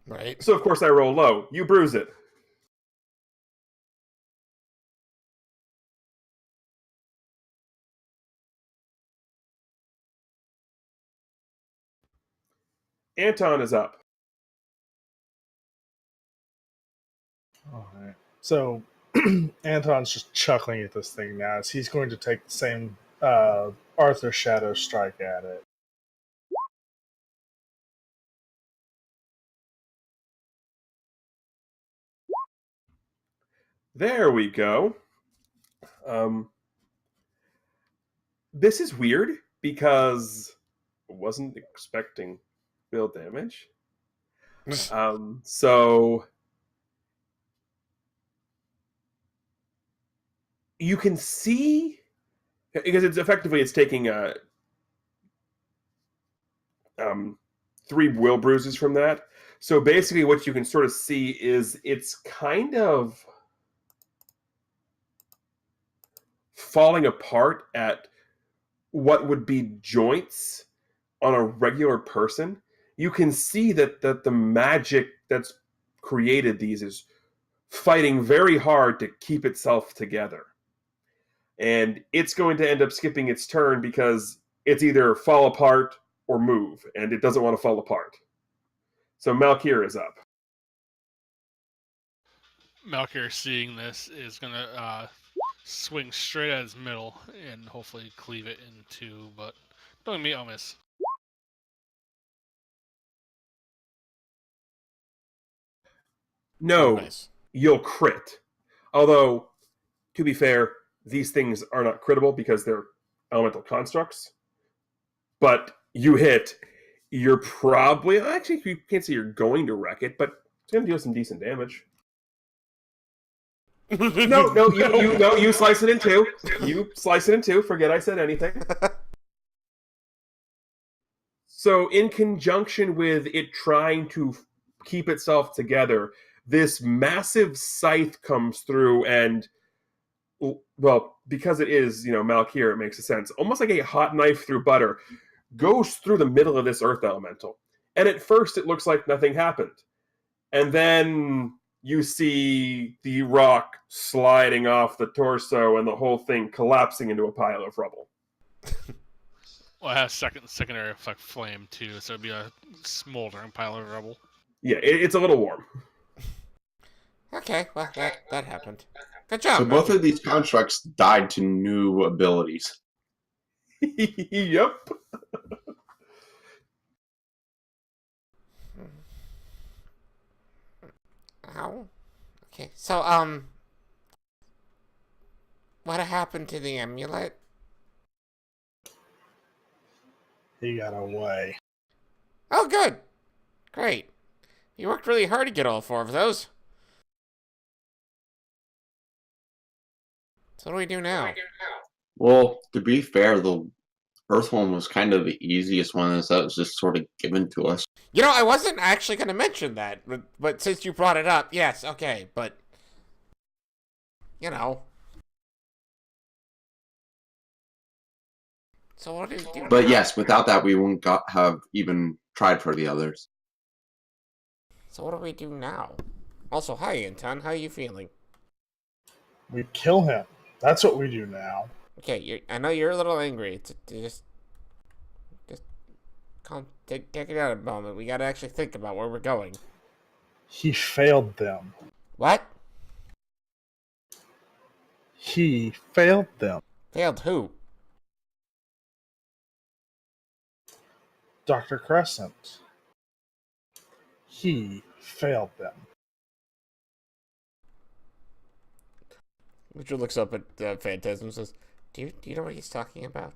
Right. So of course I roll low. You bruise it. Anton is up. All right. So Anton's just chuckling at this thing now as he's going to take the same Arthur Shadow strike at it. There we go. This is weird because I wasn't expecting build damage. So you can see because it's taking 3 will bruises from that. So basically what you can sort of see is it's kind of falling apart at what would be joints on a regular person. You can see that the magic that's created these is fighting very hard to keep itself together. And it's going to end up skipping its turn because it's either fall apart or move, and it doesn't want to fall apart. So Malkir is up. Malkir, seeing this, is going to swing straight at his middle and hopefully cleave it in two, but don't me, I'll miss. No, Nice. You'll crit. Although, to be fair, these things are not critable because they're elemental constructs. But you hit, you're probably... Actually, you can't say you're going to wreck it, but it's going to deal some decent damage. No, you slice it in two. You slice it in two. Forget I said anything. So, in conjunction with it trying to keep itself together, this massive scythe comes through and, well, because it is, Malkir, it makes sense. Almost like a hot knife through butter, goes through the middle of this earth elemental. And at first, it looks like nothing happened. And then you see the rock sliding off the torso and the whole thing collapsing into a pile of rubble. Well, it has secondary effect flame too, so it'd be a smoldering pile of rubble. Yeah, it's a little warm. Okay, well, that happened. Good job. So both of these constructs died to new abilities. Yep. Ow. Okay, so, what happened to the amulet? He got away. Oh, good. Great. You worked really hard to get all 4 of those. So what do we do now? Well, to be fair, the Earth one was kind of the easiest one, as that was just sort of given to us. You know, I wasn't actually going to mention that, but since you brought it up, yes, okay, but you know. So what do we do? But now? yes, without that, we wouldn't have even tried for the others. So what do we do now? Also, hi Anton, how are you feeling? We kill him. That's what we do now. Okay, I know you're a little angry. Just calm, take it out a moment. We gotta actually think about where we're going. He failed them. What? He failed them. Failed who? Dr. Crescent. He failed them. Richard looks up at Phantasm and says, do you know what he's talking about?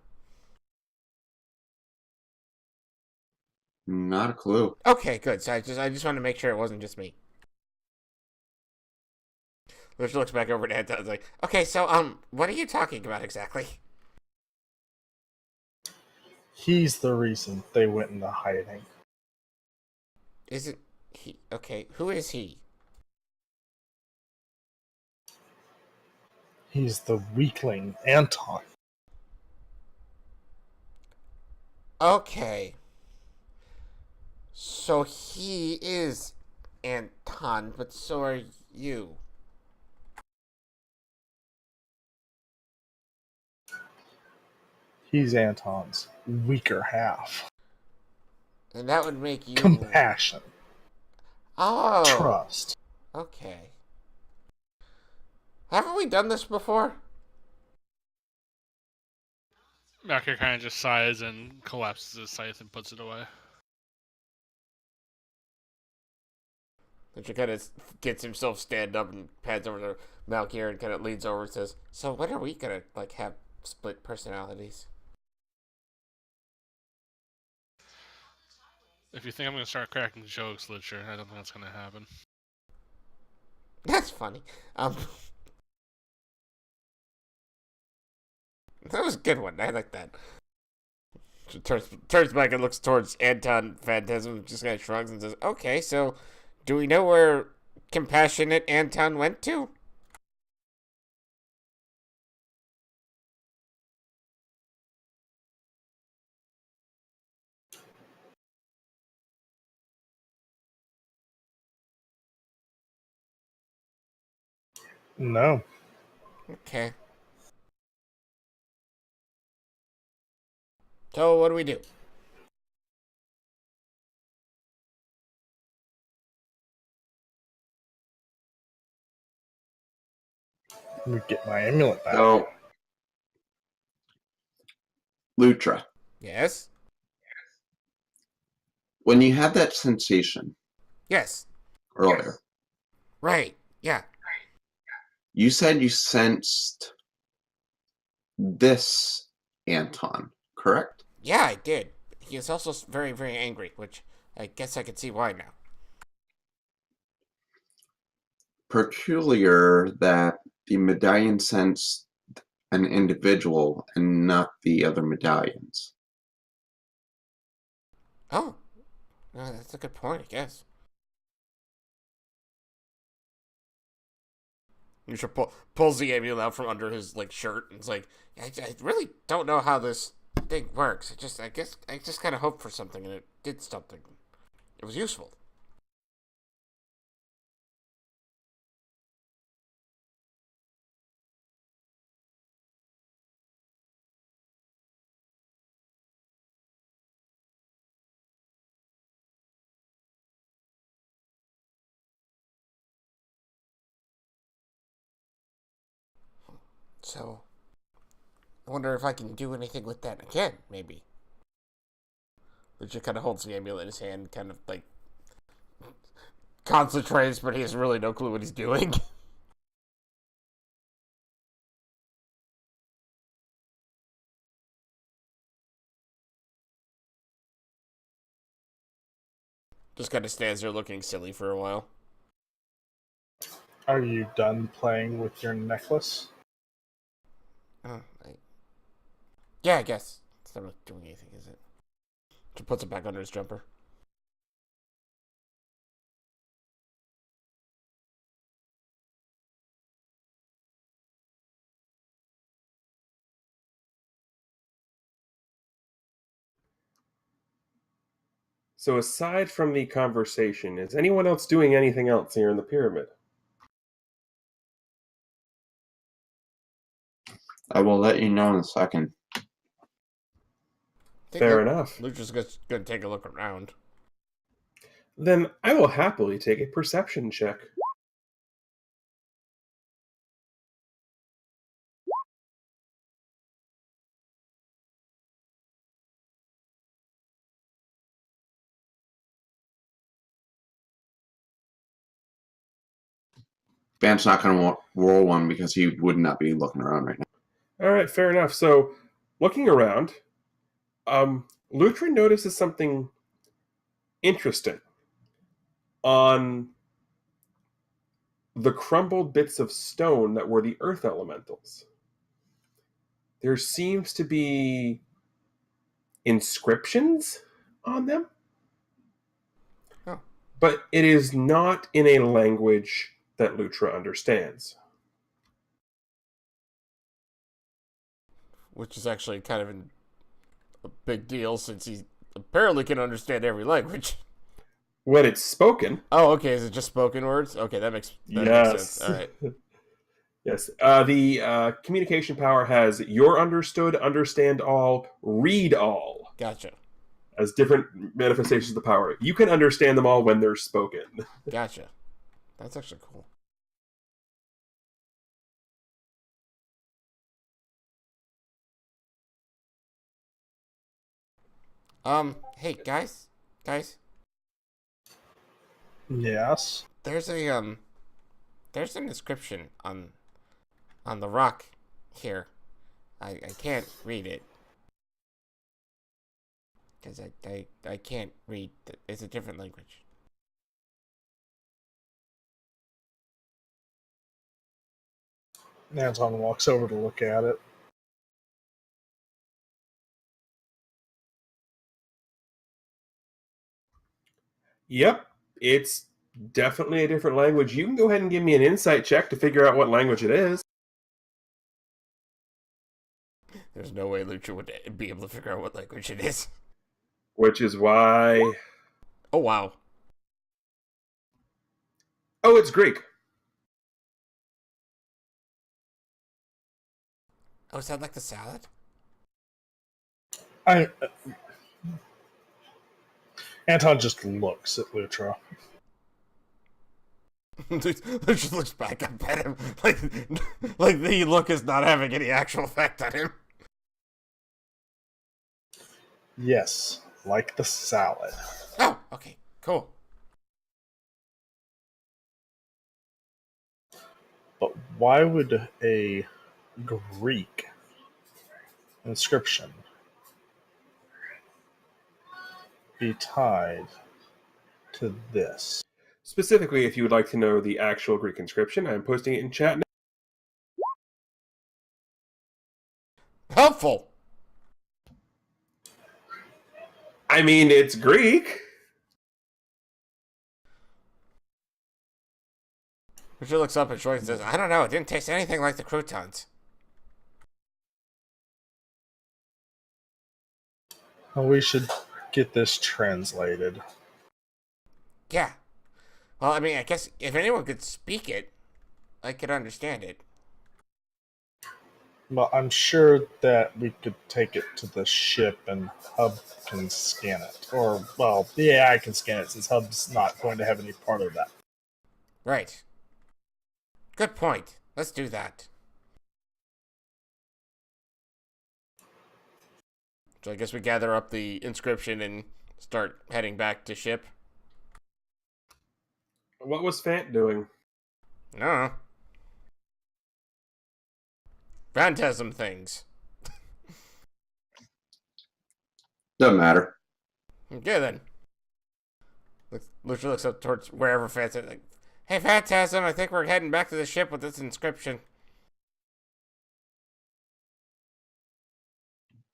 Not a clue. Okay, good. So I just wanted to make sure it wasn't just me. Richard looks back over at Anton and is like, okay, so what are you talking about exactly? He's the reason they went into hiding. Isn't he? Okay, who is he? He's the weakling, Anton. Okay. So he is Anton, but so are you. He's Anton's weaker half. And that would make you... Compassion. Oh. Trust. Okay. Haven't we done this before? Malker kind of just sighs and collapses his scythe and puts it away. Richard kind of gets himself stand up and pads over to Malkier and kind of leans over and says, so when are we going to, like, have split personalities? If you think I'm going to start cracking jokes, Litcher, I don't think that's going to happen. That's funny. That was a good one. I like that. She turns back and looks towards Anton Phantasm, just kind of shrugs and says, okay, so do we know where compassionate Anton went to? No. Okay. So what do we do? Let me get my amulet back. So, Lutra, Yes? when you had that sensation Yes. earlier, Right. Yeah. you said you sensed this Anton, correct? Yeah, I did. He is also very, very angry, which I guess I can see why now. Peculiar that the medallion sensed an individual and not the other medallions. Oh. That's a good point, I guess. Yusha pulls the amulet out from under his like shirt and it's like, I really don't know how this thing works. I just kind of hoped for something and it did something. It was useful. So, I wonder if I can do anything with that again, maybe. Richard kind of holds the amulet in his hand, kind of like concentrates, but he has really no clue what he's doing. Just kind of stands there looking silly for a while. Are you done playing with your necklace? Oh, Yeah, I guess. It's not really doing anything, is it? She puts it back under his jumper. So aside from the conversation, is anyone else doing anything else here in the pyramid? I will let you know in a second. Fair enough. Lucha's gonna take a look around. Then I will happily take a perception check. Van's not going to roll one because he would not be looking around right now. All right, fair enough. So, looking around, Lutra notices something interesting on the crumbled bits of stone that were the earth elementals. There seems to be inscriptions on them, Oh. but it is not in a language that Lutra understands. Which is actually kind of a big deal since he apparently can understand every language. When it's spoken, Oh, okay. Is it just spoken words? Okay, that makes yes. sense. All right. Yes. The communication power has your understood, understand all, read all Gotcha. as different manifestations of the power. You can understand them all when they're spoken. Gotcha. That's actually cool. Hey guys, Yes. there's an inscription on the rock here. I can't read it because I can't read. It's a different language. Anton walks over to look at it. Yep, it's definitely a different language. You can go ahead and give me an insight check to figure out what language it is. There's no way Lucha would be able to figure out what language it is. Which is why... Oh wow. Oh, it's Greek. Oh, is that like the salad? Anton just looks at Lutra. Lucha looks back up at him like the look is not having any actual effect on him. Yes, like the salad. Oh, okay, cool. But why would a Greek inscription be tied to this? Specifically, if you would like to know the actual Greek inscription, I'm posting it in chat now. Helpful. I mean, it's Greek. Lucha looks up at Troy and says, I don't know, it didn't taste anything like the croutons. Well, we should get this translated. Yeah. Well, I mean, I guess if anyone could speak it, I could understand it. Well, I'm sure that we could take it to the ship and Hub can scan it. Or, well, the AI can scan it since Hub's not going to have any part of that. Right. Good point. Let's do that. So I guess we gather up the inscription and start heading back to ship. What was Fant doing? No. Phantasm things. Doesn't matter. Okay then. Lucha looks up towards wherever Phantasm. Like, hey Phantasm, I think we're heading back to the ship with this inscription.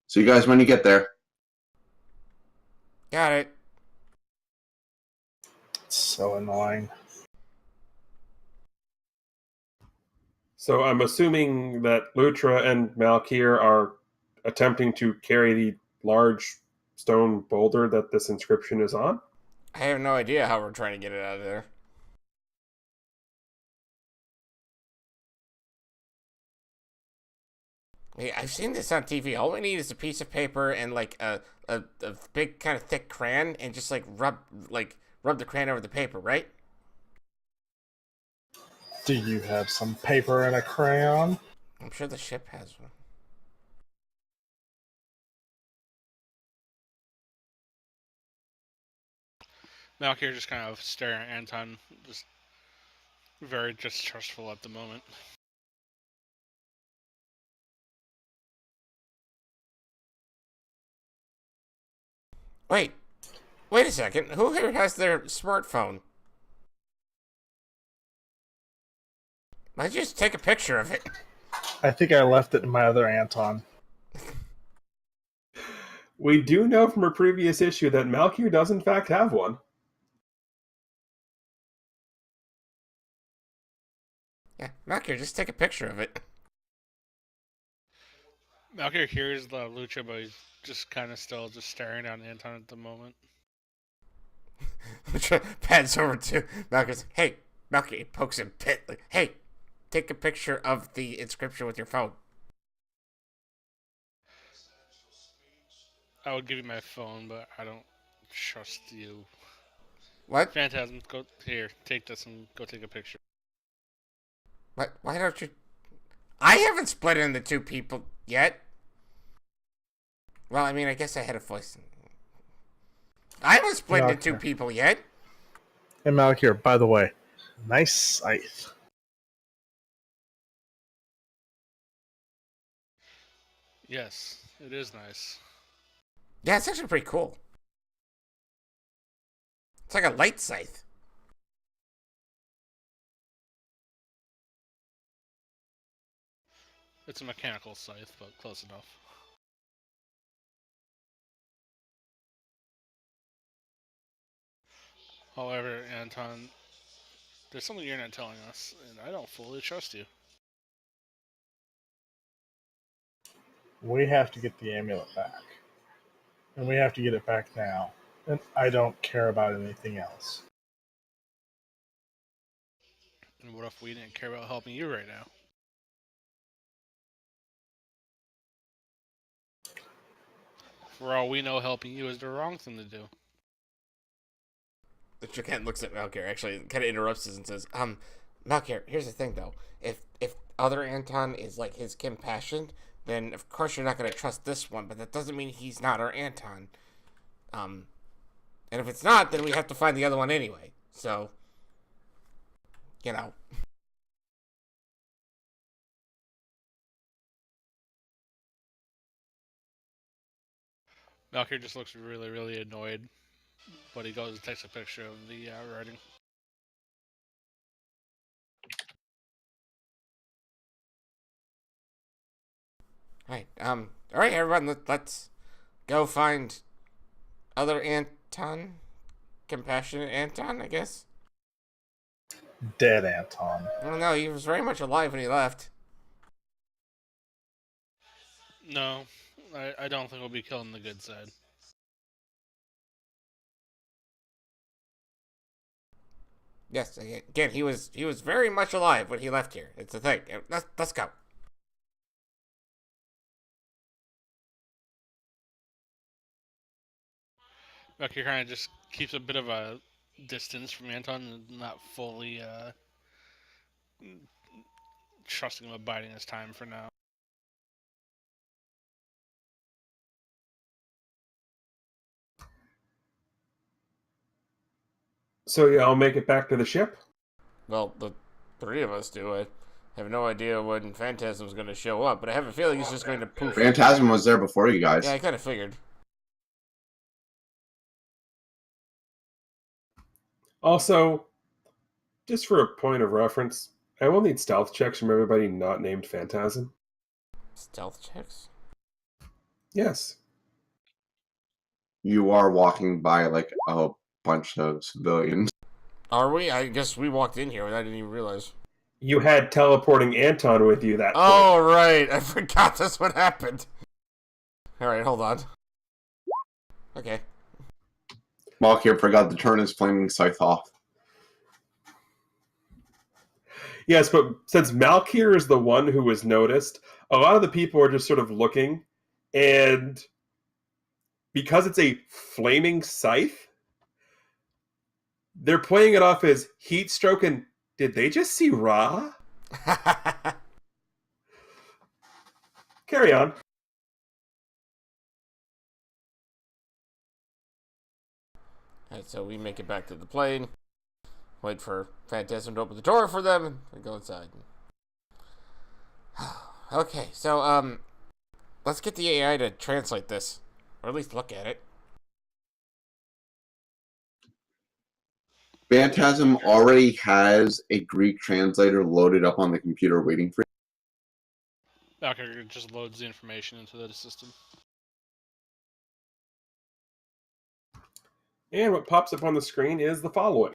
So you guys, when you get there. Got it. It's so annoying. So I'm assuming that Lutra and Malkir are attempting to carry the large stone boulder that this inscription is on. I have no idea how we're trying to get it out of there. Hey, I've seen this on TV. All we need is a piece of paper and like a big kind of thick crayon, and just rub the crayon over the paper, right? Do you have some paper and a crayon? I'm sure the ship has one. Malkir just kind of staring at Anton, just very distrustful at the moment. Wait a second. Who here has their smartphone? Why'd you just take a picture of it? I think I left it in my other Anton. We do know from a previous issue that Malkir does in fact have one. Yeah, Malkir, just take a picture of it. Malkir hears the Lucha, but he's just kind of still just staring down Anton at the moment. Lucha pans over to Malkir. Hey, Malkir, pokes him pit. Like, hey, take a picture of the inscription with your phone. I would give you my phone, but I don't trust you. What? Phantasm, go here, take this and go take a picture. What? Why don't you? I haven't split into two people yet. Well, I mean, I guess I had a voice. I haven't split into two people yet. Hey, Malkir, by the way, nice scythe. Yes, it is nice. Yeah, it's actually pretty cool. It's like a light scythe. It's a mechanical scythe, but close enough. However, Anton, there's something you're not telling us, and I don't fully trust you. We have to get the amulet back. And we have to get it back now. And I don't care about anything else. And what if we didn't care about helping you right now? For all we know, helping you is the wrong thing to do. The Chicken looks at Malkir, actually kind of interrupts us and says, Malkir, here's the thing though. If other Anton is like his compassion, then of course you're not going to trust this one, but that doesn't mean he's not our Anton. And if it's not, then we have to find the other one anyway. So, you know. Malkir just looks really, really annoyed, but he goes and takes a picture of the writing. Alright everyone, let's go find other Anton. Compassionate Anton, I guess. Dead Anton. I don't know, he was very much alive when he left. No, I don't think we'll be killing the good side. Yes, again, he was very much alive when he left here. It's the thing. Let's go. Malkir kind of just keeps a bit of a distance from Anton, and not fully trusting him, abiding his time for now. So yeah, I'll make it back to the ship. Well, the three of us do. I have no idea when Phantasm's going to show up, but I have a feeling he's just going to poof. Phantasm was there before you guys. Yeah, I kind of figured. Also, just for a point of reference, I will need stealth checks from everybody not named Phantasm. Stealth checks? Yes. You are walking by like a bunch of civilians. Are we? I guess we walked in here and I didn't even realize. You had teleporting Anton with you that point. Oh, right. I forgot that's what happened. Alright, hold on. Okay. Malkir forgot to turn his flaming scythe off. Yes, but since Malkir is the one who was noticed, a lot of the people are just sort of looking, and because it's a flaming scythe, they're playing it off as heat stroke and did they just see Ra? Carry on. Alright, so we make it back to the plane. Wait for Phantasm to open the door for them and go inside. Okay, so, let's get the AI to translate this. Or at least look at it. Phantasm already has a Greek translator loaded up on the computer waiting for you. Okay, it just loads the information into the system. And what pops up on the screen is the following.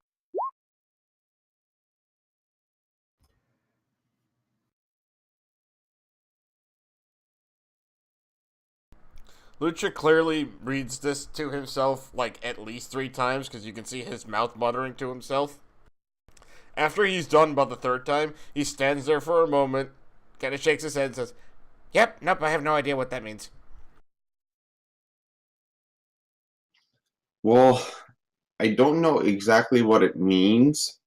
Lucha clearly reads this to himself like at least 3 times because you can see his mouth muttering to himself. After he's done about the 3rd time, he stands there for a moment, kind of shakes his head and says, "Yep, nope, I have no idea what that means." Well, I don't know exactly what it means,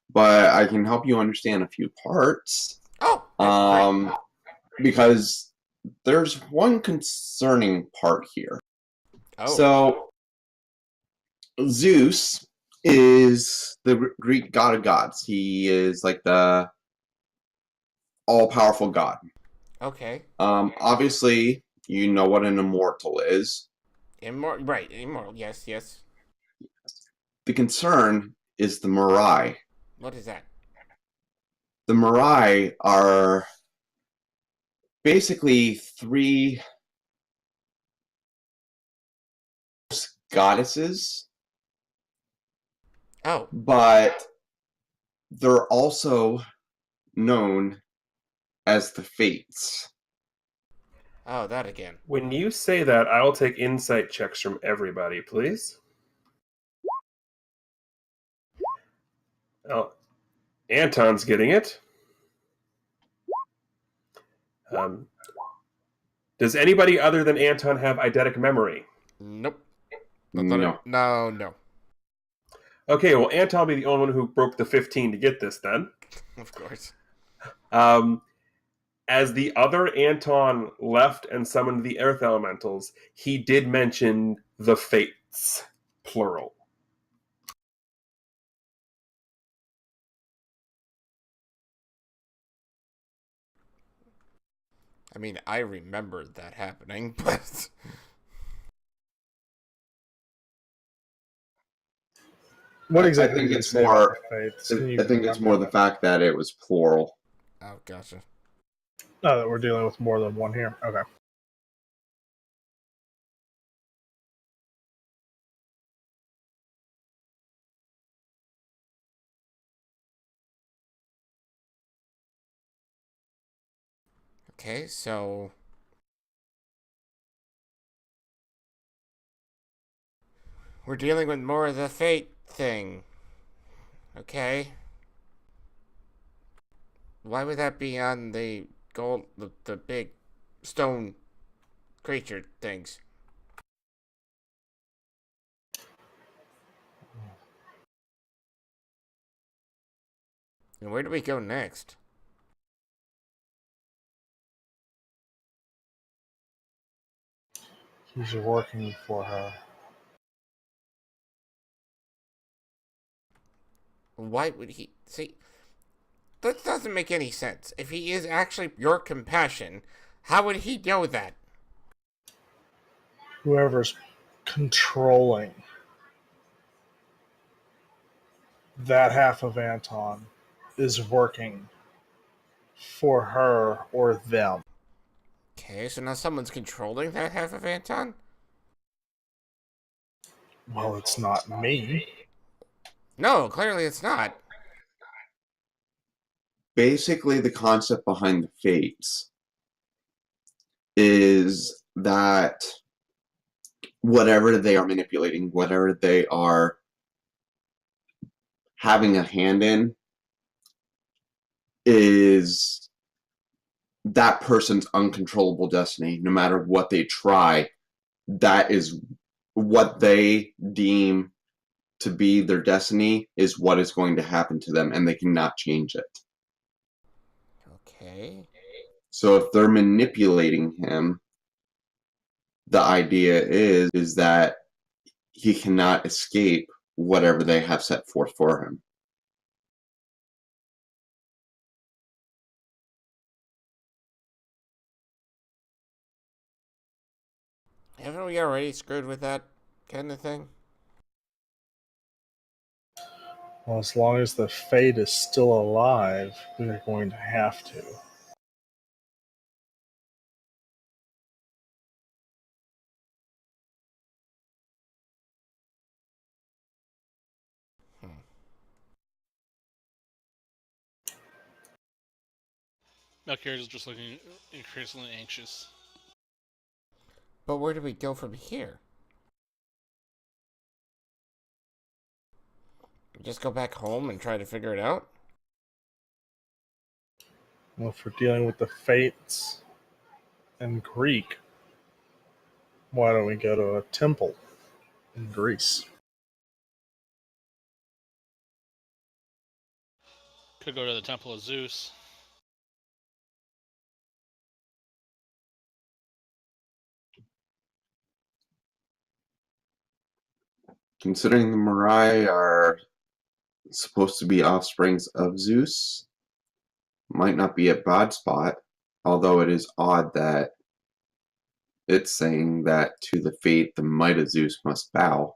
but I can help you understand a few parts. Oh, right. Because there's one concerning part here. Oh. So, Zeus is the Greek god of gods. He is like the all-powerful god. Okay. Obviously, you know what an immortal is. Immortal, right, immortal, yes, yes. The concern is the Mirai. What is that? The Mirai are basically 3 goddesses. Oh. But they're also known as the Fates. Oh, that again. When you say that, I'll take insight checks from everybody, please. Oh, Anton's getting it. Does anybody other than Anton have eidetic memory? Nope. No. No. Okay, well, Anton will be the only one who broke the 15 to get this then. Of course. As the other Anton left and summoned the Earth Elementals, he did mention the Fates, plural. I mean, I remembered that happening, but... What exactly? I think it's more. Fates? I think it's more the fact that it was plural. Oh, gotcha. Oh, that we're dealing with more than one here. Okay. Okay, so... we're dealing with more of the fate thing. Okay. Why would that be on the gold, the big stone creature things? And where do we go next? He's working for her. Why would he... See, that doesn't make any sense. If he is actually your compassion, how would he know that? Whoever's controlling that half of Anton is working for her or them. Okay. Okay, so now someone's controlling that half of Anton? Well, it's not me. No, clearly it's not. Basically, the concept behind the fates is that whatever they are manipulating, whatever they are having a hand in, is that person's uncontrollable destiny. No matter what they try, that is what they deem to be their destiny, is what is going to happen to them, and they cannot change it. Okay. So if they're manipulating him, the idea is that he cannot escape whatever they have set forth for him. Haven't we already screwed with that kind of thing? Well, as long as the Fate is still alive, we're going to have to. Melchior is just looking increasingly anxious. But where do we go from here? Just go back home and try to figure it out? Well, if we're dealing with the Fates in Greek, why don't we go to a temple in Greece? Could go to the Temple of Zeus. Considering the Mirai are supposed to be offsprings of Zeus, might not be a bad spot, although it is odd that it's saying that to the fate the might of Zeus must bow.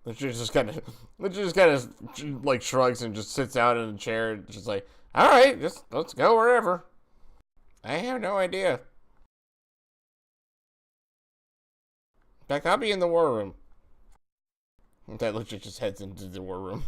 Literally just kind of like shrugs and just sits down in a chair, just like, all right, just let's go wherever. I have no idea. In fact, I'll be in the war room. That literally just heads into the war room.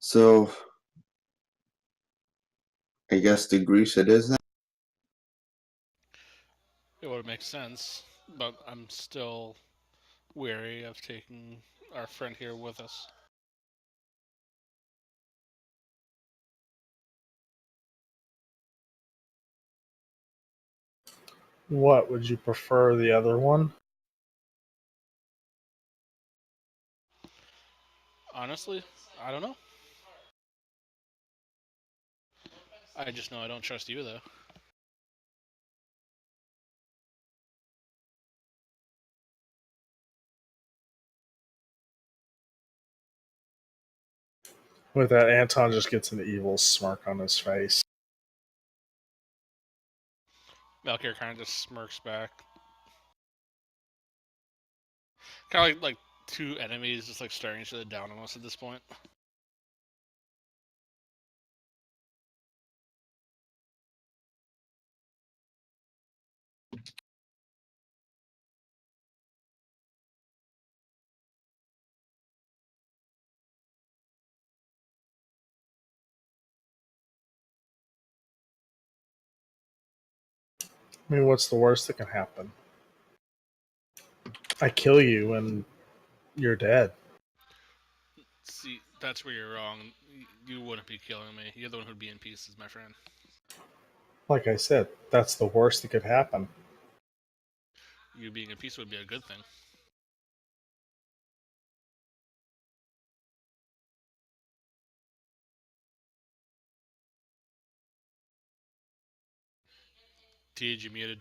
So, I guess to Greece it is then? It would make sense, but I'm still wary of taking our friend here with us. What, would you prefer the other one? Honestly, I don't know. I just know I don't trust you, though. With that, Anton just gets an evil smirk on his face. Melchior kind of just smirks back. Kind of like two enemies just like staring each other down almost at this point. I mean, what's the worst that can happen? I kill you and you're dead. See, That's where you're wrong. You wouldn't be killing me. You're the one who'd be in pieces, my friend. Like I said, that's the worst that could happen. You being in pieces would be a good thing. TJ, you muted.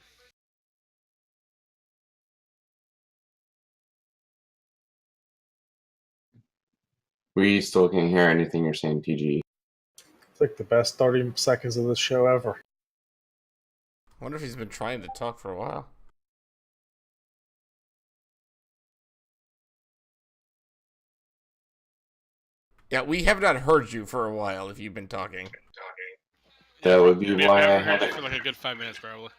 We still can't hear anything you're saying, TG. It's like the best 30 seconds of this show ever. I wonder if he's been trying to talk for a while. Yeah, we have not heard you for a while if you've been talking. That would be We why I haven't heard had you it. for like a good 5 minutes, probably.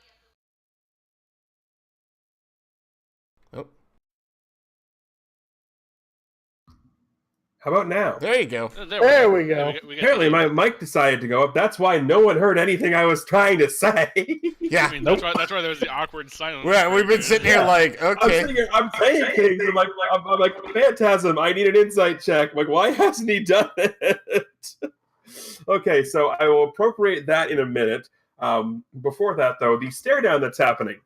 Oh, How about now? there you go. There we go. Apparently, my mic decided to go up. That's why no one heard anything I was trying to say. Yeah. I mean, that's why there was the awkward silence. Yeah, we've been sitting here Yeah. like, I'm okay. sitting here, I'm saying things. I'm like, Phantasm, I need an insight check. I'm like, why hasn't he done it? Okay, so I will appropriate that in a minute. Before that, though, the stare down that's happening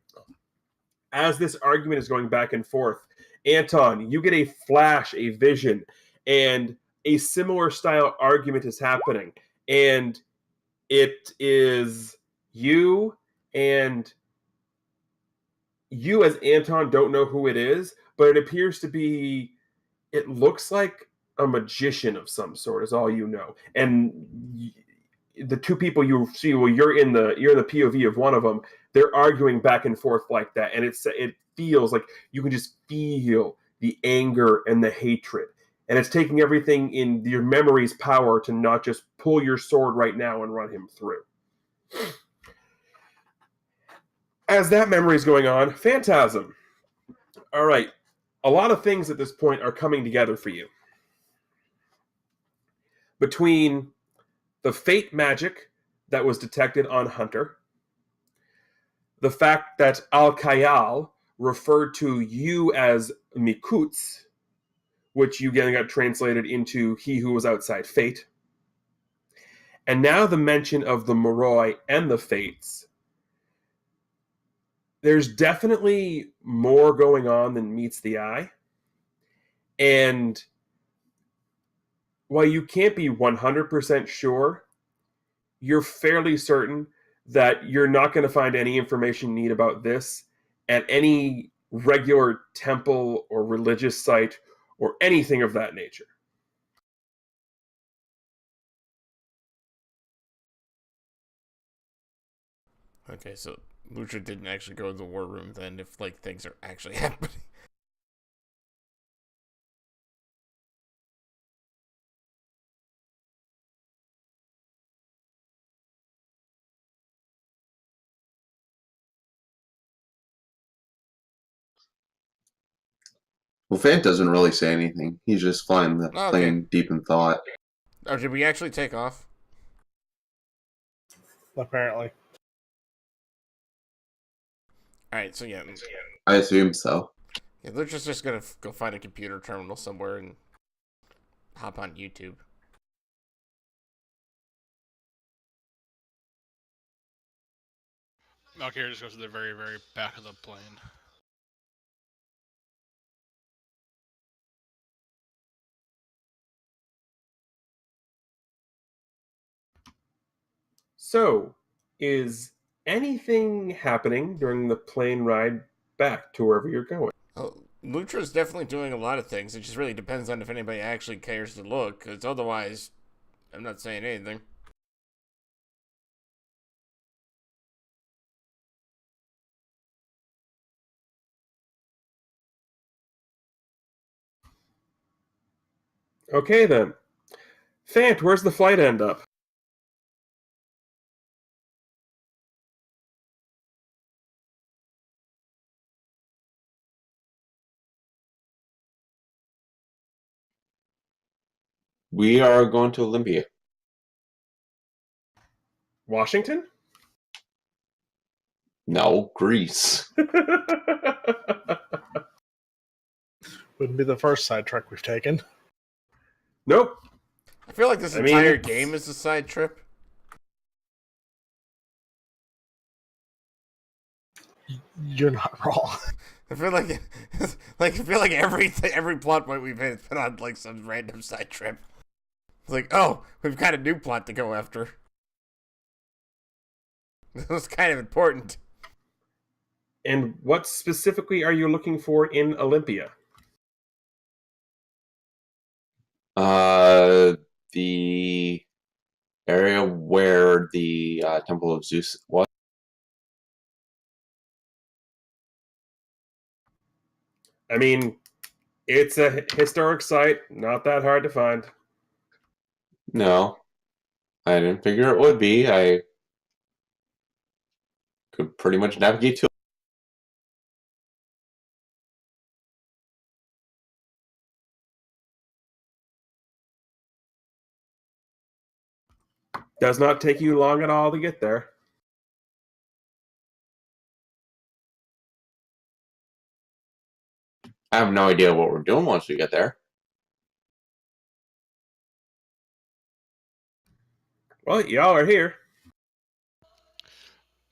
as this argument is going back and forth. Anton, you get a flash, a vision, and a similar style argument is happening. And it is you and you as Anton don't know who it is, but it appears to be, it looks like a magician of some sort is all you know. And the two people you see, well, you're in the POV of one of them. They're arguing back and forth like that, and it feels like you can just feel the anger and the hatred, and it's taking everything in your memory's power to not just pull your sword right now and run him through. As that memory is going on, Phantasm. All right, a lot of things at this point are coming together for you. Between the fate magic that was detected on Hunter, the fact that Al-Khayal referred to you as Mikuts, which you again got translated into he who was outside fate, and now the mention of the Moroi and the Fates. There's definitely more going on than meets the eye. And while you can't be 100% sure, you're fairly certain that you're not going to find any information you need about this at any regular temple or religious site or anything of that nature. Okay, so Lucha didn't actually go to the war room then if, like, things are actually happening. Well, Fant doesn't really say anything. He's just flying the Oh, okay. plane deep in thought. Oh, did we actually take off? Apparently. Alright, so yeah. I assume so. Yeah, Lucha's just gonna go find a computer terminal somewhere and hop on YouTube. Valkyrie just goes to the very, very back of the plane. So, is anything happening during the plane ride back to wherever you're going? Oh, Lutra's definitely doing a lot of things. It just really depends on if anybody actually cares to look, because otherwise, I'm not saying anything. Okay then. Fant, where's the flight end up? We are going to Olympia. Washington? No, Greece. Wouldn't be the first sidetrack we've taken. Nope. feel like this I mean, entire it's- game is a side trip. You're not wrong. I feel like, every plot point we've hit has been on like some random side trip. It's like, oh, we've got a new plot to go after. This was kind of important. And what specifically are you looking for in Olympia? The area where the Temple of Zeus was. I mean, it's a historic site, not that hard to find. No, I didn't figure it would be. I could pretty much navigate to. Does not take you long at all to get there. I have no idea what we're doing once we get there. Well, y'all are here.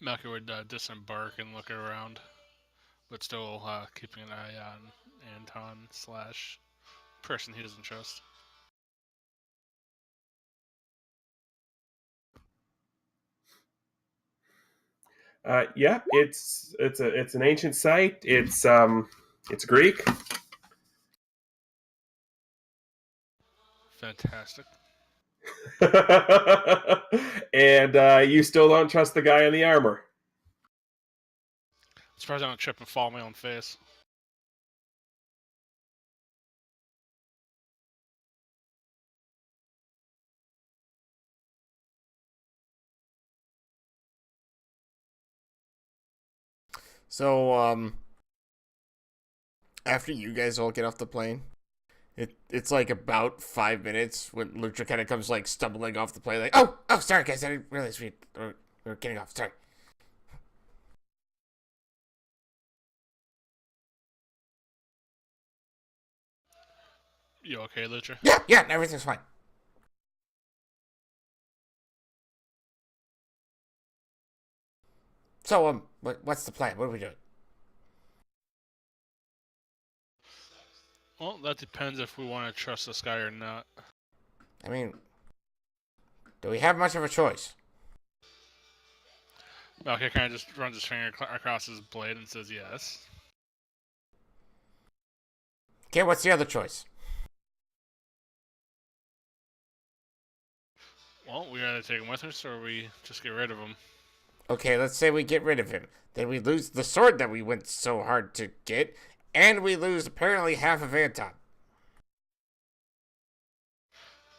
Malky would disembark and look around, but still keeping an eye on Anton / person he doesn't trust. Yeah, it's an ancient site. It's Greek. Fantastic. And you still don't trust the guy in the armor. Surprised I don't trip and fall on my own face. So, after you guys all get off the plane, it's like about 5 minutes when Lucha kind of comes like stumbling off the plane, like, oh, sorry guys, I didn't realize we were getting off. Sorry. You okay, Lucha? Yeah, everything's fine. So, what's the plan? What are we doing? Well, that depends if we want to trust this guy or not. I mean, do we have much of a choice? Malky kind of just runs his finger across his blade and says yes. Okay, what's the other choice? Well, we either take him with us or we just get rid of him. Okay, let's say we get rid of him. Then we lose the sword that we went so hard to get, and we lose apparently half of Anton.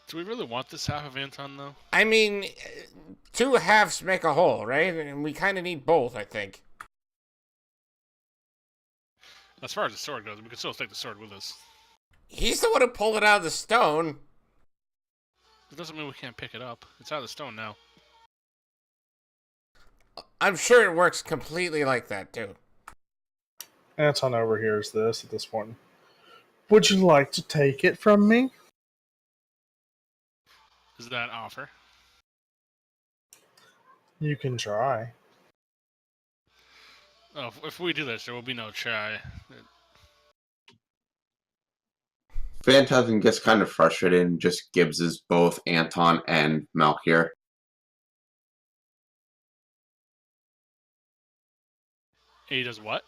Do we really want this half of Anton, though? I mean, two halves make a whole, right? And we kind of need both, I think. As far as the sword goes, we can still take the sword with us. He's the one who pulled it out of the stone. It doesn't mean we can't pick it up. It's out of the stone now. I'm sure it works completely like that, too. Anton overhears this at this point. Would you like to take it from me? Is that an offer? You can try. Oh, if we do this, there will be no try. Phantasm gets kind of frustrated and just gives both Anton and Malkier. He does what?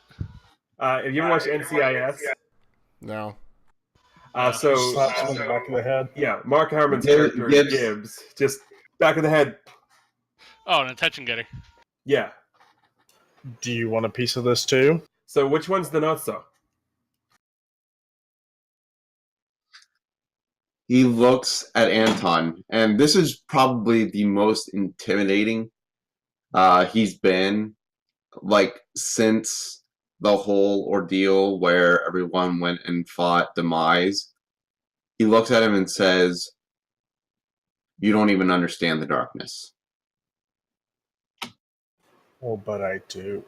Have you ever watched NCIS? No. So Slaps him in the back of the head. yeah, Mark Harmon's Gibbs- character Gibbs. Gibbs, just back of the head. Oh, an attention getter. Yeah. Do you want a piece of this too? So which one's the not so? He looks at Anton, and this is probably the most intimidating he's been, like, since the whole ordeal where everyone went and fought Demise. He looks at him and says, "You don't even understand the darkness." Well, but I do.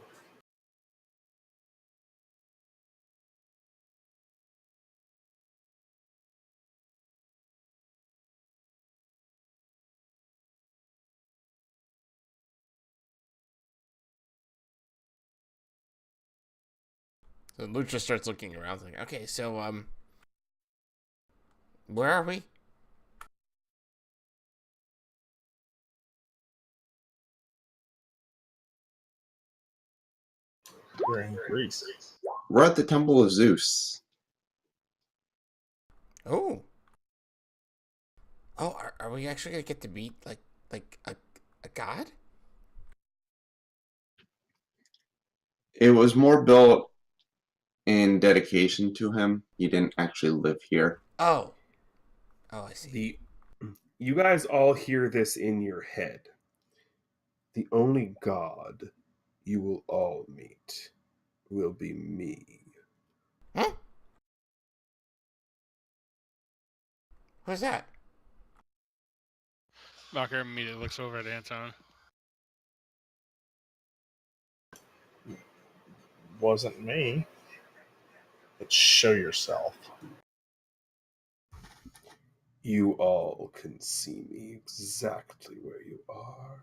So Lucha starts looking around, like, okay, so where are we? We're in Greece. We're at the Temple of Zeus. Oh, are we actually gonna get to meet like a god? It was more built in dedication to him. He didn't actually live here. Oh, I see. You guys all hear this in your head. The only god you will all meet will be me. Huh? Who's that? Mocker immediately looks over at Anton. Wasn't me. But show yourself. You all can see me exactly where you are.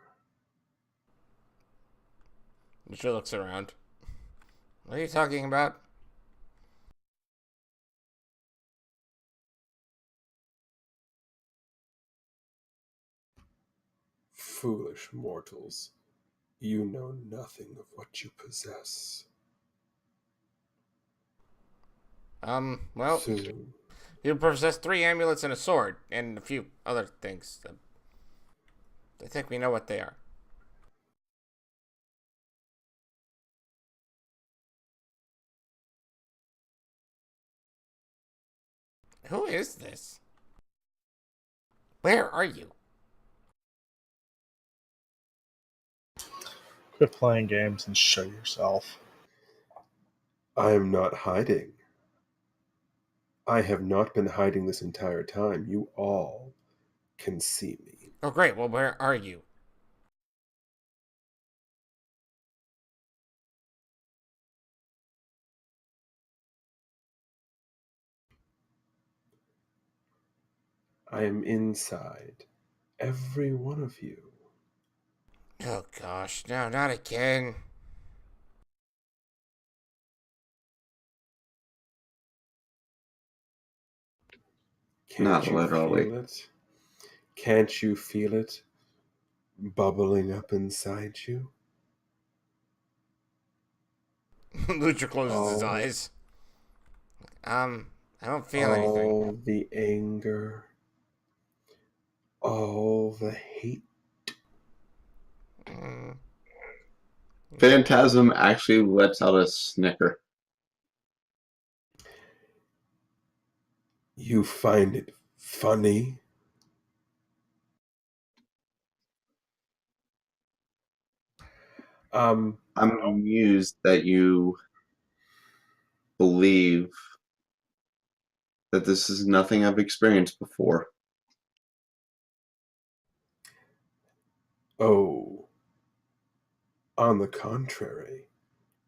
Lucha looks around. What are you talking about? Foolish mortals, you know nothing of what you possess. Well, Soon, you possess 3 amulets and a sword, and a few other things. I think we know what they are. Who is this? Where are you? Quit playing games and show yourself. I am not hiding. I have not been hiding this entire time. You all can see me. Oh, great. Well, where are you? I am inside every one of you. Oh, gosh. No, not again. Can't Not you literally. feel it? Can't you feel it bubbling up inside you? Lucha closes his All, eyes. I don't feel anything. all the anger, all the hate. Mm. Phantasm actually lets out a snicker. You find it funny? I'm amused that you believe that this is nothing I've experienced before. Oh, on the contrary,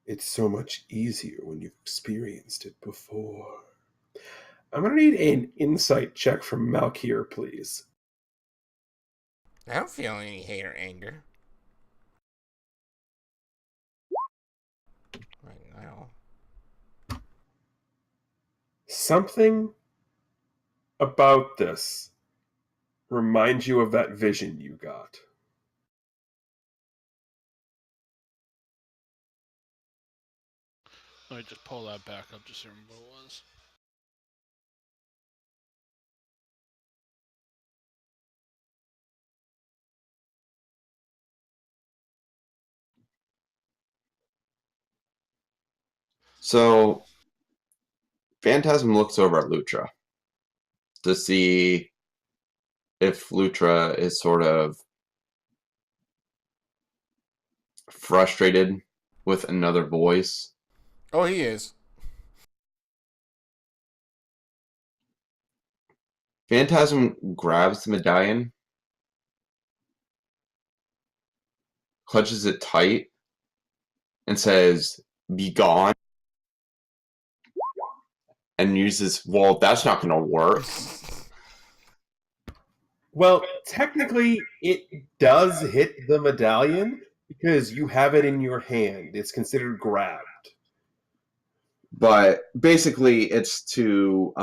it's so much easier when you've experienced it before. I'm going to need an insight check from Malkier, please. I don't feel any hate or anger. Right now. Something about this reminds you of that vision you got. Let me just pull that back up just to remember what it was. So, Phantasm looks over at Lutra to see if Lutra is sort of frustrated with another voice. Oh, he is. Phantasm grabs the medallion, clutches it tight, and says, "Be gone," and uses, "Well, that's not going to work." Well, technically, it does hit the medallion because you have it in your hand. It's considered grabbed. But basically, it's to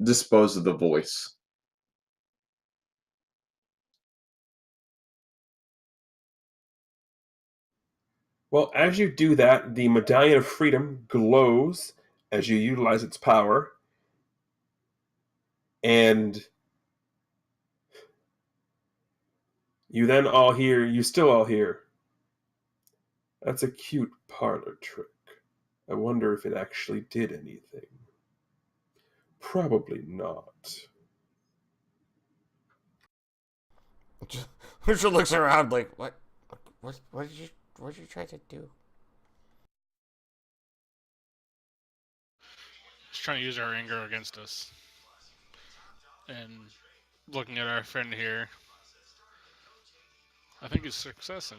dispose of the voice. Well, as you do that, the Medallion of Freedom glows as you utilize its power. And you still all hear, "That's a cute parlor trick. I wonder if it actually did anything. Probably not." Lucha looks around like, what? What did you try to do? He's trying to use our anger against us. And looking at our friend here, I think he's successful.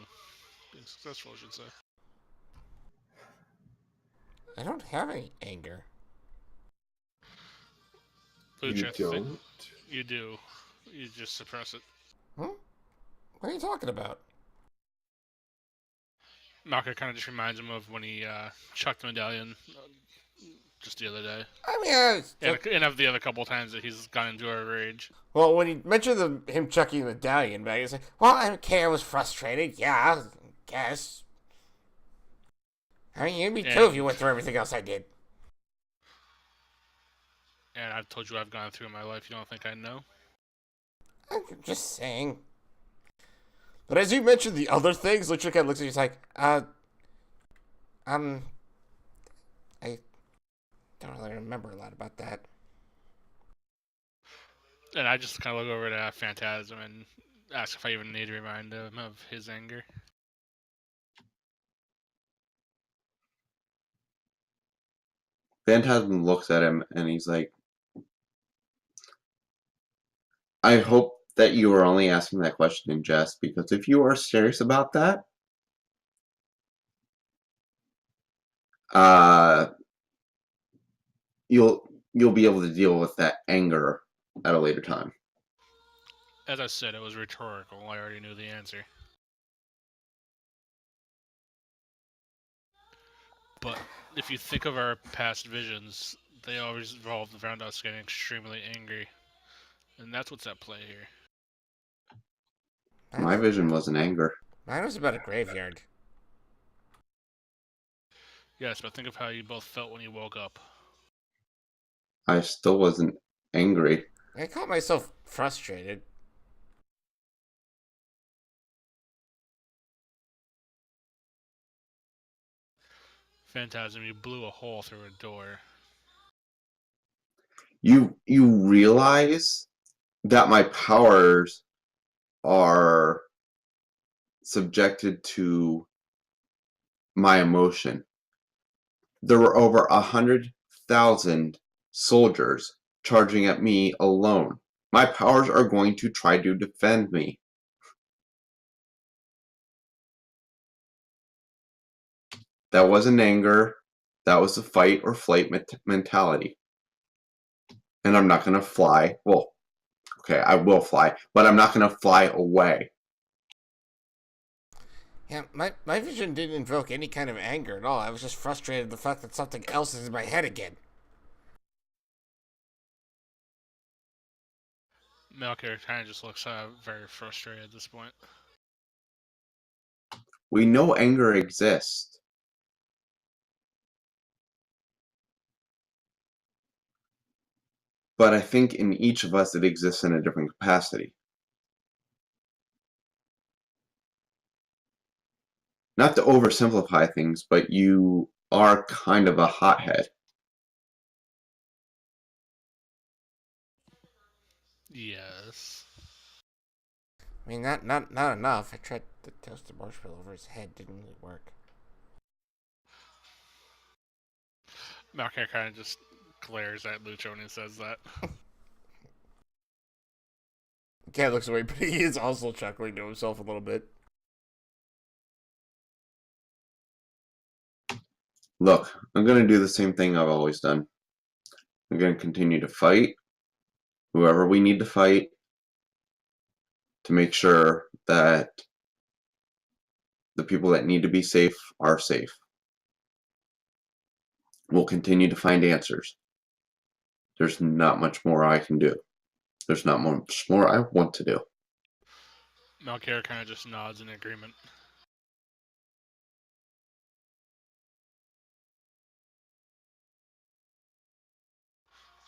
Being successful, I should say. I don't have any anger. Lucha, You don't? you do. You just suppress it. Hmm? What are you talking about? Malka kind of just reminds him of when he chucked the medallion just the other day. I mean, And of the other couple times that he's gone into a rage. well, when he mentioned him chucking the medallion back, he's like, well, I don't care, I was frustrated. Yeah, I guess. I mean, you'd be too if you went through everything else I did. And I've told you I've gone through in my life. You don't think I know? I'm just saying. But as you mentioned the other things, Lucha kind of looks at you, he's like, I don't really remember a lot about that. And I just kind of look over to Phantasm and ask if I even need to remind him of his anger. Phantasm looks at him and he's like, I hope that you are only asking that question in jest, because if you are serious about that, you'll be able to deal with that anger at a later time. As I said, it was rhetorical. I already knew the answer. But if you think of our past visions, they always revolved around us getting extremely angry. And that's what's at play here. My vision wasn't anger. Mine was about a graveyard. Yes, but think of how you both felt when you woke up. I still wasn't angry. I caught myself frustrated. Phantasm, you blew a hole through a door. You realize that my powers are subjected to my emotion. There were over 100,000 soldiers charging at me alone. My powers are going to try to defend me. That wasn't anger. That was a fight or flight mentality. And I'm not going to fly. Well, okay, I will fly, but I'm not going to fly away. Yeah, my vision didn't invoke any kind of anger at all. I was just frustrated at the fact that something else is in my head again. Melchior kind of just looks very frustrated at this point. We know anger exists. But I think in each of us it exists in a different capacity. Not to oversimplify things, but you are kind of a hothead. Yes. I mean, not enough. I tried to toast a marshmallow over his head. Didn't really work. Melchior kind of just glares at Lucho when he says that. Cat looks away, but he is also chuckling to himself a little bit. Look, I'm going to do the same thing I've always done. I'm going to continue to fight whoever we need to fight to make sure that The people that need to be safe are safe. We'll continue to find answers. There's not much more I can do. There's not much more I want to do. Malkare kind of just nods in agreement.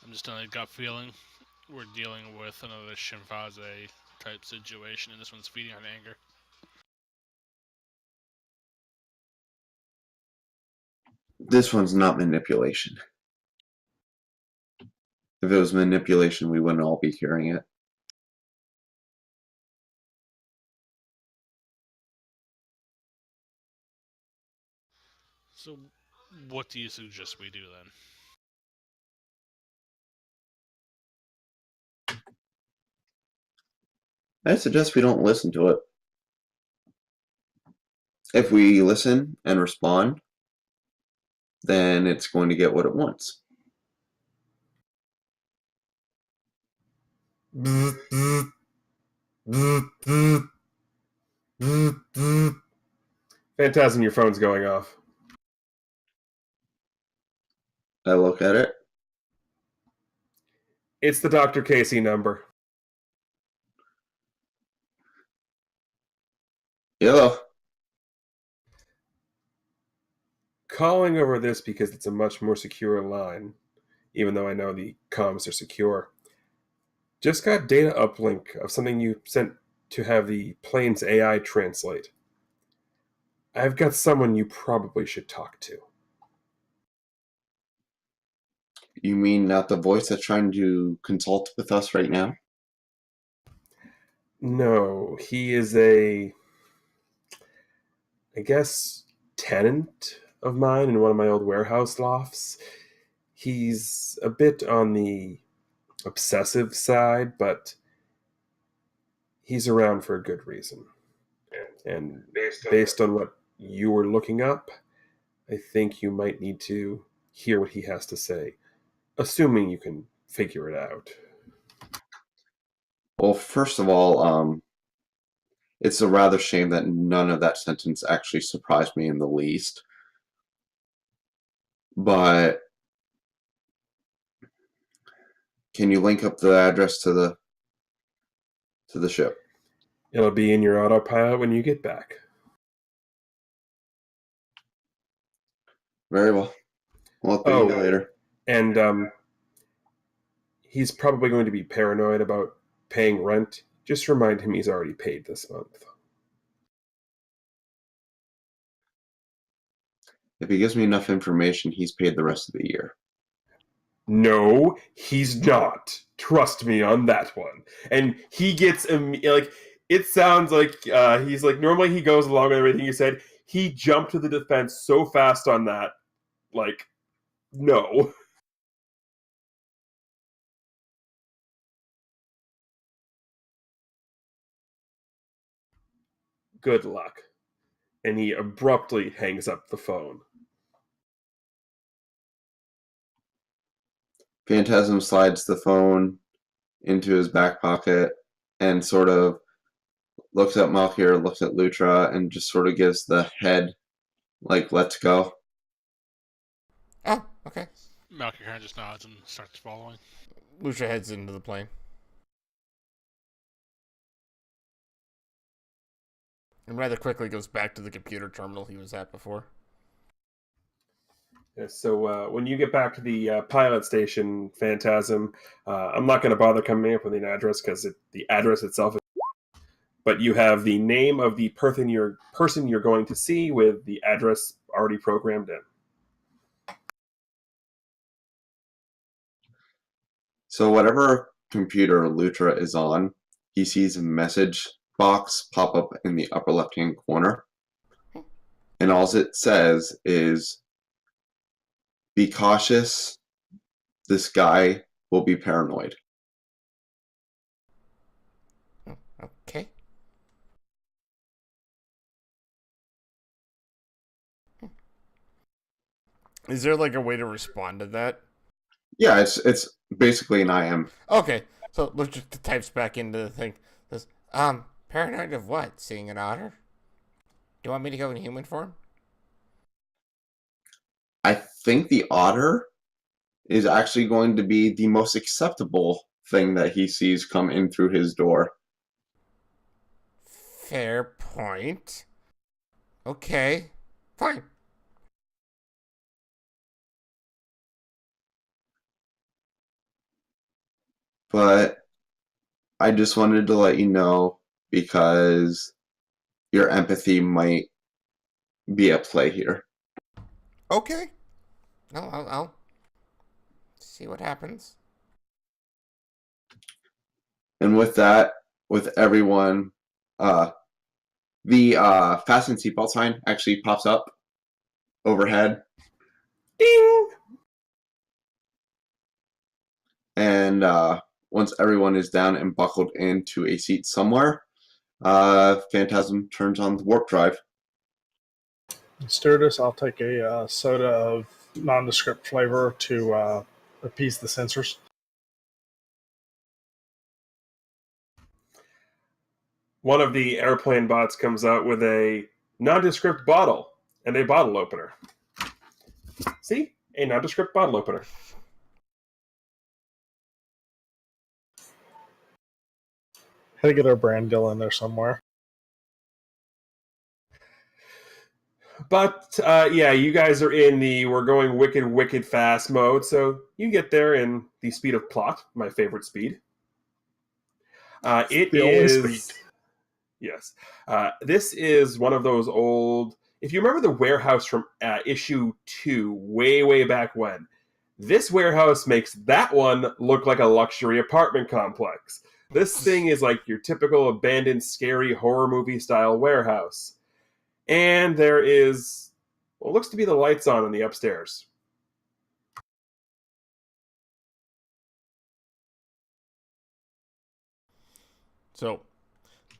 I'm just on a gut feeling. We're dealing with another Shinfaze type situation, and this one's feeding on anger. This one's not manipulation. If it was manipulation, we wouldn't all be hearing it. So, what do you suggest we do then? I suggest we don't listen to it. If we listen and respond, then it's going to get what it wants. Phantasm, your phone's going off. I look at it. It's the Dr. Casey number. Yeah. Calling over this because it's a much more secure line, even though I know the comms are secure. Just got data uplink of something you sent to have the plane's AI translate. I've got someone you probably should talk to. You mean not the voice that's trying to consult with us right now? No, he is I guess, tenant of mine in one of my old warehouse lofts. He's a bit on the obsessive side, but he's around for a good reason. And based on what you were looking up, I think you might need to hear what he has to say, assuming you can figure it out. Well, first of all, it's a rather shame that none of that sentence actually surprised me in the least. But can you link up the address to the ship? It'll be in your autopilot when you get back. Very well. I'll update you later. And he's probably going to be paranoid about paying rent. Just remind him he's already paid this month. If he gives me enough information, he's paid the rest of the year. No, he's not. Trust me on that one. And he gets like, it sounds like he's like, normally he goes along with everything you said. He jumped to the defense so fast on that, like, no. Good luck. And he abruptly hangs up the phone. Phantasm slides the phone into his back pocket and sort of looks at Malkir, looks at Lutra, and just sort of gives the head, like, let's go. Oh, okay. Malkare kind of just nods and starts following. Lucia heads into the plane. And rather quickly goes back to the computer terminal he was at before. Yeah, so when you get back to the pilot station, Phantasm, I'm not going to bother coming up with an address because the address itself is... But you have the name of the person you're going to see with the address already programmed in. So whatever computer Lutra is on, he sees a message box pop up in the upper left-hand corner. And all it says is, be cautious, this guy will be paranoid. Okay. Is there like a way to respond to that? Yeah, it's basically an IM. Okay, so Lucia types back into the thing. Says, paranoid of what? Seeing an otter? Do you want me to go in human form? I think the otter is actually going to be the most acceptable thing that he sees come in through his door. Fair point. Okay, fine. But I just wanted to let you know because your empathy might be at play here. Okay. No, I'll see what happens. And with that, with everyone, the fasten seatbelt sign actually pops up overhead. Ding! And once everyone is down and buckled into a seat somewhere, Phantasm turns on the warp drive. Stewardess, I'll take a soda of nondescript flavor to appease the sensors. One of the airplane bots comes out with a nondescript bottle and a bottle opener. See? A nondescript bottle opener. Had to get our brand deal in there somewhere. But, yeah, you guys are in the we're going wicked, wicked fast mode, so you get there in the speed of plot, my favorite speed. It The only is... speed. Yes. This is one of those old... If you remember the warehouse from issue 2, way, way back when, this warehouse makes that one look like a luxury apartment complex. This thing is like your typical abandoned, scary horror movie style warehouse. And there is what looks to be the lights on in the upstairs. So,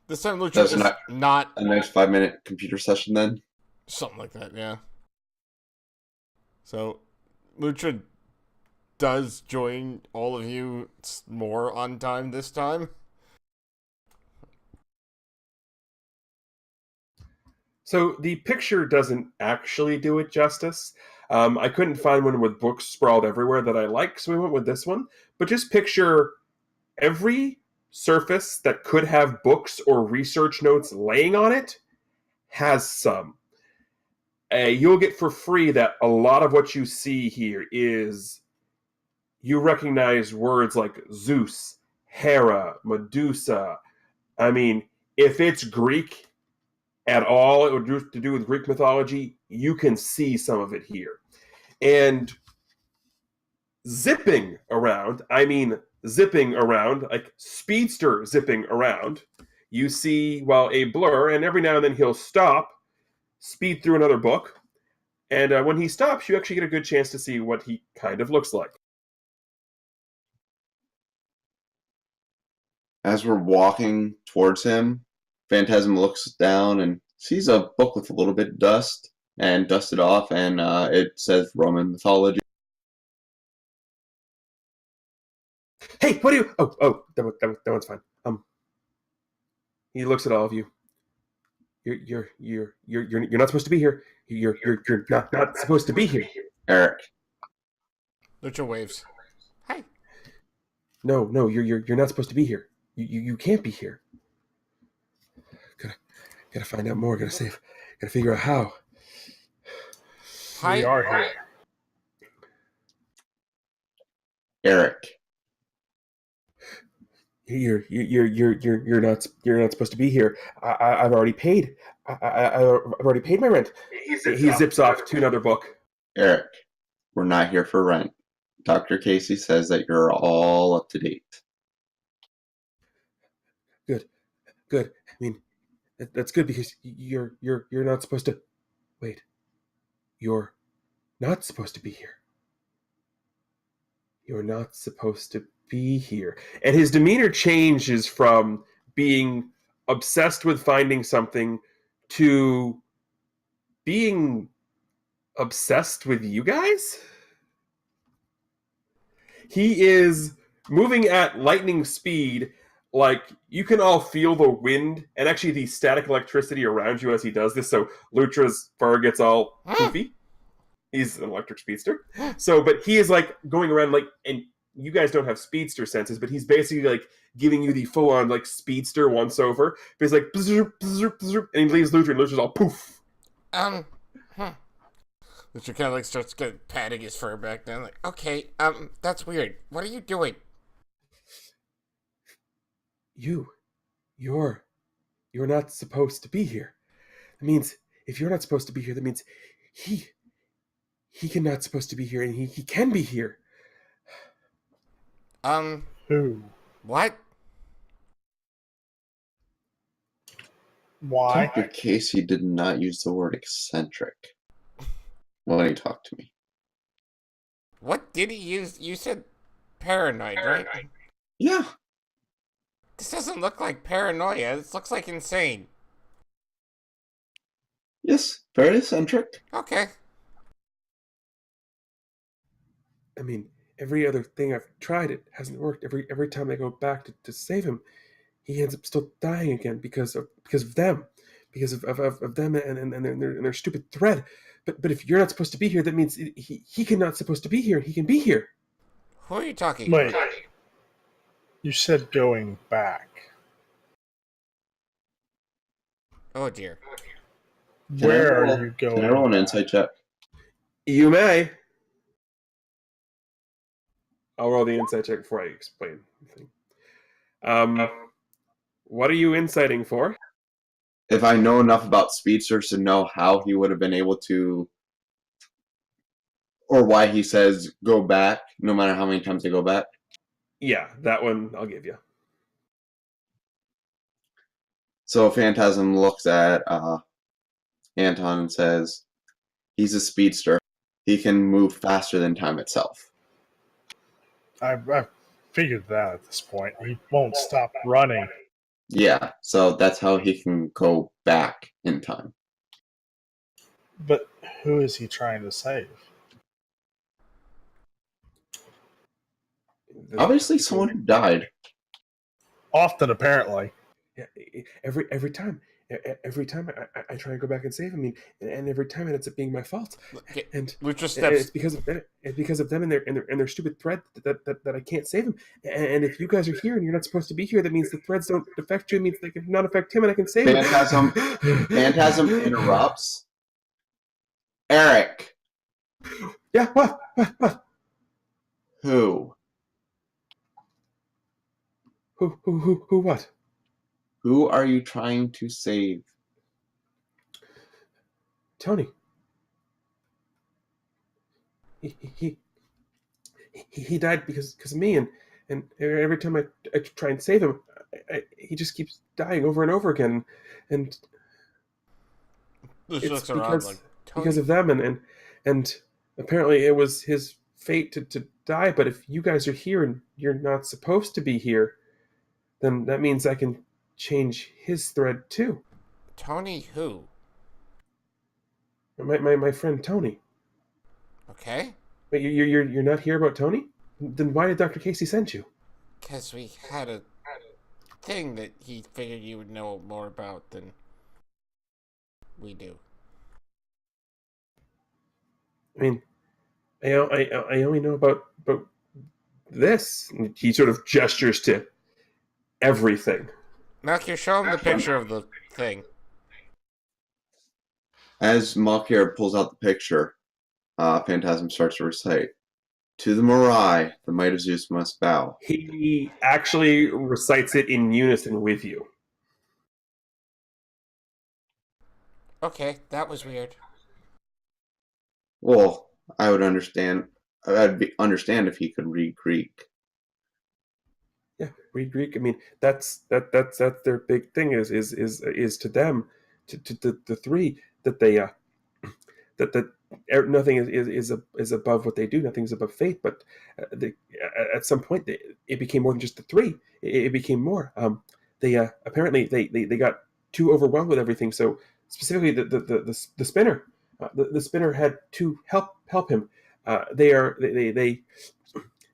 this time Lucha That's is not a nice 5-minute computer session then. something like that, yeah. So, Lucha does join all of you more on time this time. So the picture doesn't actually do it justice. I couldn't find one with books sprawled everywhere that I like, so we went with this one. But just picture every surface that could have books or research notes laying on it has some. You'll get for free that a lot of what you see here is you recognize words like Zeus, Hera, Medusa. I mean, if it's Greek at all, it would to do with Greek mythology, you can see some of it here. And zipping around, I mean zipping around, like speedster zipping around, you see, well, a blur, and every now and then he'll stop, speed through another book, and when he stops, you actually get a good chance to see what he kind of looks like. As we're walking towards him, Phantasm looks down and sees a book with a little bit of dust and dusts it off, and it says Roman mythology. Hey, what do you? Oh, that one's fine. He looks at all of you. You're not supposed to be here. You're not supposed to be here. Eric. Lucha waves. Hi. No, you're not supposed to be here. You can't be here. Gotta find out more. Gotta figure out how. Hi. We are here. Eric. You're not supposed to be here. I've already paid. I've already paid my rent. He zips off to another book. Eric, we're not here for rent. Dr. Casey says that you're all up to date. Good. I mean, that's good because you're not supposed to. Wait. You're not supposed to be here. You're not supposed to be here. And his demeanor changes from being obsessed with finding something to being obsessed with you guys? He is moving at lightning speed, like you can all feel the wind and actually the static electricity around you as he does this. So Lutra's fur gets all poofy. He's an electric speedster. So, but he is like going around like, and you guys don't have speedster senses, but he's basically like giving you the full on like speedster once over. But he's like, bzz, bzz, bzz, and he leaves Lutra, and Lutra's all poof. Lucha kind of like starts patting his fur back down, like, okay, that's weird. What are you doing? You're not supposed to be here. That means if you're not supposed to be here, that means he cannot supposed to be here, and he can be here. Who? What? Why? Dr. Casey did not use the word eccentric when he talked to me. What did he use? You said paranoid, right? Yeah. This doesn't look like paranoia. This looks like insane. Yes, very eccentric. Okay. I mean, every other thing I've tried, it hasn't worked. Every time I go back to save him, he ends up still dying again because of them, because of them and their stupid thread. But if you're not supposed to be here, that means he cannot supposed to be here. He can be here. Who are you talking Wait. about? You said going back. Oh dear. Where are you going? Can I roll an insight check? You may. I'll roll the insight check before I explain anything. What are you inciting for? If I know enough about speedsters to know how he would have been able to, or why he says go back, no matter how many times they go back. Yeah, that one I'll give you. So Phantasm looks at Anton and says, he's a speedster. He can move faster than time itself. I figured that at this point. He won't stop running. Yeah, so that's how he can go back in time. But who is he trying to save? Obviously someone who died. Often, apparently. Yeah, every time I try and go back and save him, and every time it ends up being my fault. And Lucha and steps. it's because of them and their stupid thread that I can't save him. And if you guys are here and you're not supposed to be here, that means the threads don't affect you. It means they can not affect him, and I can save him. Phantasm interrupts. Eric. Yeah, what? Who? Who, what? Who are you trying to save? Tony. He died because of me, and every time I try and save him, he just keeps dying over and over again, and Lucha it's looks around like, because of them, and apparently it was his fate to die. But if you guys are here and you're not supposed to be here, then that means I can change his thread too. Tony who? My friend Tony. Okay. Wait, you're not here about Tony? Then why did Dr. Casey send you? Because we had a thing that he figured you would know more about than we do. I mean, I only know about this. And he sort of gestures to everything. Malkier, show him the picture of the thing. As Malkier pulls out the picture, Phantasm starts to recite, "To the Morai, the might of Zeus must bow." He actually recites it in unison with you. Okay, that was weird. Well, I would understand. Understand if he could read Greek. Yeah, read Greek. I mean, that's their big thing is to them, to the three, that they that nothing is above what they do. Nothing's above fate. But at some point, it became more than just the three. It became more. They apparently they got too overwhelmed with everything. So specifically, the spinner, the spinner had to help him. They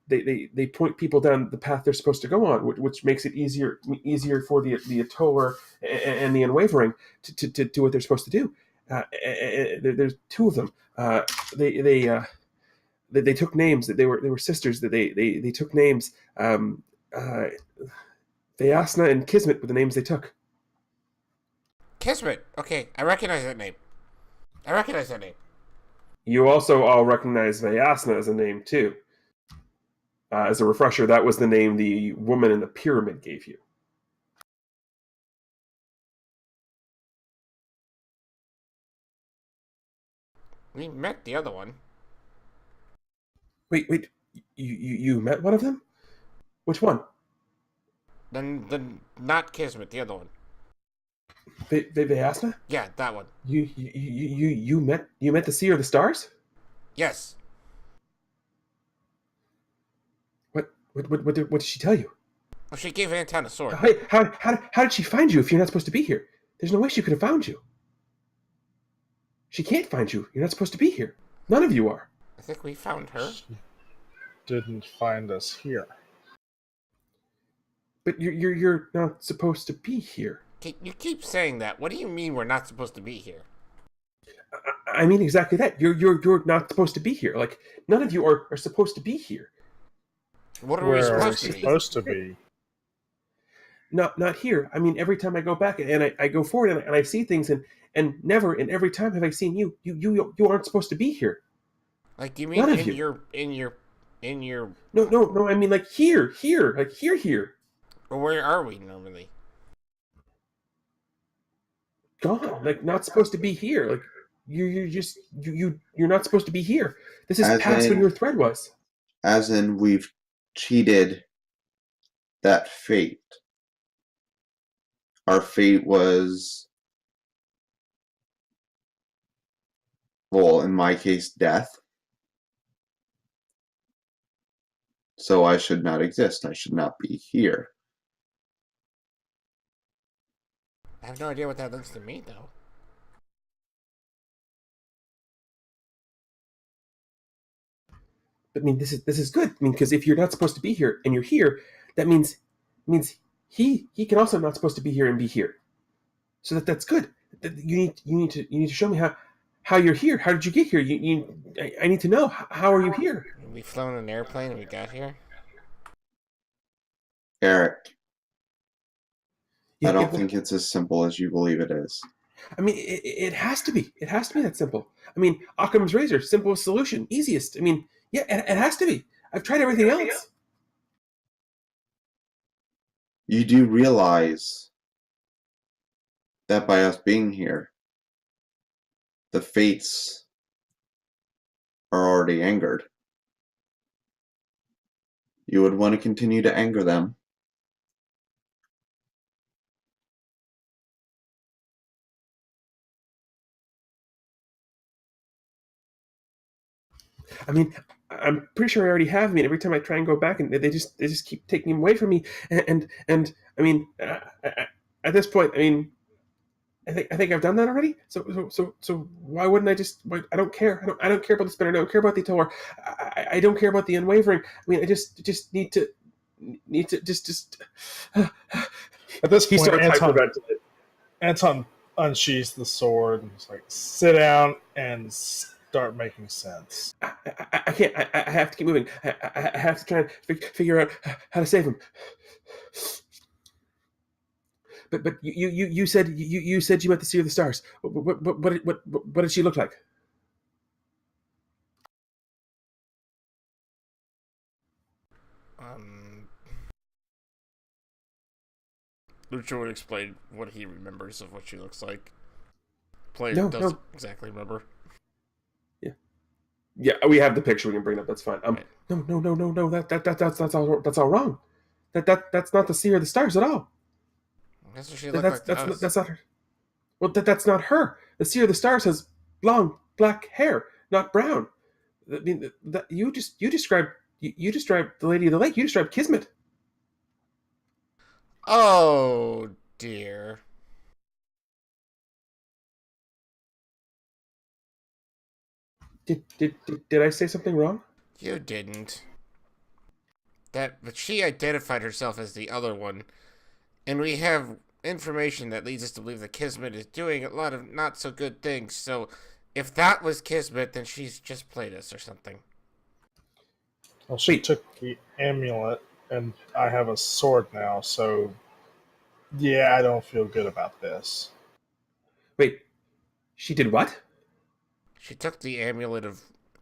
they point people down the path they're supposed to go on, which makes it easier for the Atoller and the Unwavering to do what they're supposed to do. There's two of them. They took names. That they were sisters. That they took names. Vayasna and Kismet were the names they took. Kismet. Okay, I recognize that name. You also all recognize Vayasna as a name too. As a refresher, that was the name the woman in the pyramid gave you. We met the other one. Wait. You met one of them? Which one? Then not Kismet, the other one. Vayasna? Yeah, that one. You met the Seer of the Stars? Yes. What did she tell you? Well, she gave Anton a sword. How did she find you if you're not supposed to be here? There's no way she could have found you. She can't find you. You're not supposed to be here. None of you are. I think we found her. She didn't find us here. But you're not supposed to be here. You keep saying that. What do you mean we're not supposed to be here? I mean exactly that. You're not supposed to be here. Like none of you are supposed to be here. What are we supposed to be? Not here. I mean, every time I go back and I go forward and I see things and never and every time have I seen you. You aren't supposed to be here. Like you mean None of in you. your No. I mean like here, like here. Or where are we normally? Gone. Like not supposed to be here. Like you're not supposed to be here. This is As past when in- your thread was. As in, we've cheated that fate. Our fate was, well, in my case, death. So I should not exist. I should not be here. I have no idea what that looks to me though. I mean, this is good. I mean, because if you're not supposed to be here and you're here, that means he can also not supposed to be here and be here. So that's good. You need to show me how you're here. How did you get here? I need to know how are you here? We flown an airplane and we got here. Eric, Yeah, I don't think it's as simple as you believe it is. I mean, it has to be. It has to be that simple. I mean, Occam's razor, simplest solution, easiest. I mean, yeah, it has to be. I've tried everything else. You do realize that by us being here, the fates are already angered. You would want to continue to anger them. I mean, I'm pretty sure I already have. I mean, every time I try and go back, and they just keep taking him away from me. And I mean, at this point, I mean, I think I've done that already. So why wouldn't I just? I don't care. I don't care about the spinner. I don't care about the Tor. I don't care about the Unwavering. I mean, I just need to just. At this He point, starts hyperventilating. Anton unsheathes the sword and is like, sit down and start making sense. I can't. I have to keep moving. I have to try and figure out how to save him. But you said you said you met the Seer of the Stars. What did she look like? Lucha would explain what he remembers of what she looks like. Player No, doesn't exactly remember. Yeah, we have the picture. We can bring it up. That's fine. Right. No. That's all wrong. That's not the Seer of the Stars at all. That's what she looked like to us. That's not her. Well, that's not her. The Seer of the Stars has long black hair, not brown. I mean, you described the Lady of the Lake. You described Kismet. Oh dear. Did I say something wrong? You didn't. but she identified herself as the other one, and we have information that leads us to believe that Kismet is doing a lot of not so good things. So, if that was Kismet, then she's just played us or something. Well, she Wait. took the amulet, and I have a sword now, so yeah, I don't feel good about this. Wait, she did what? She took the amulet of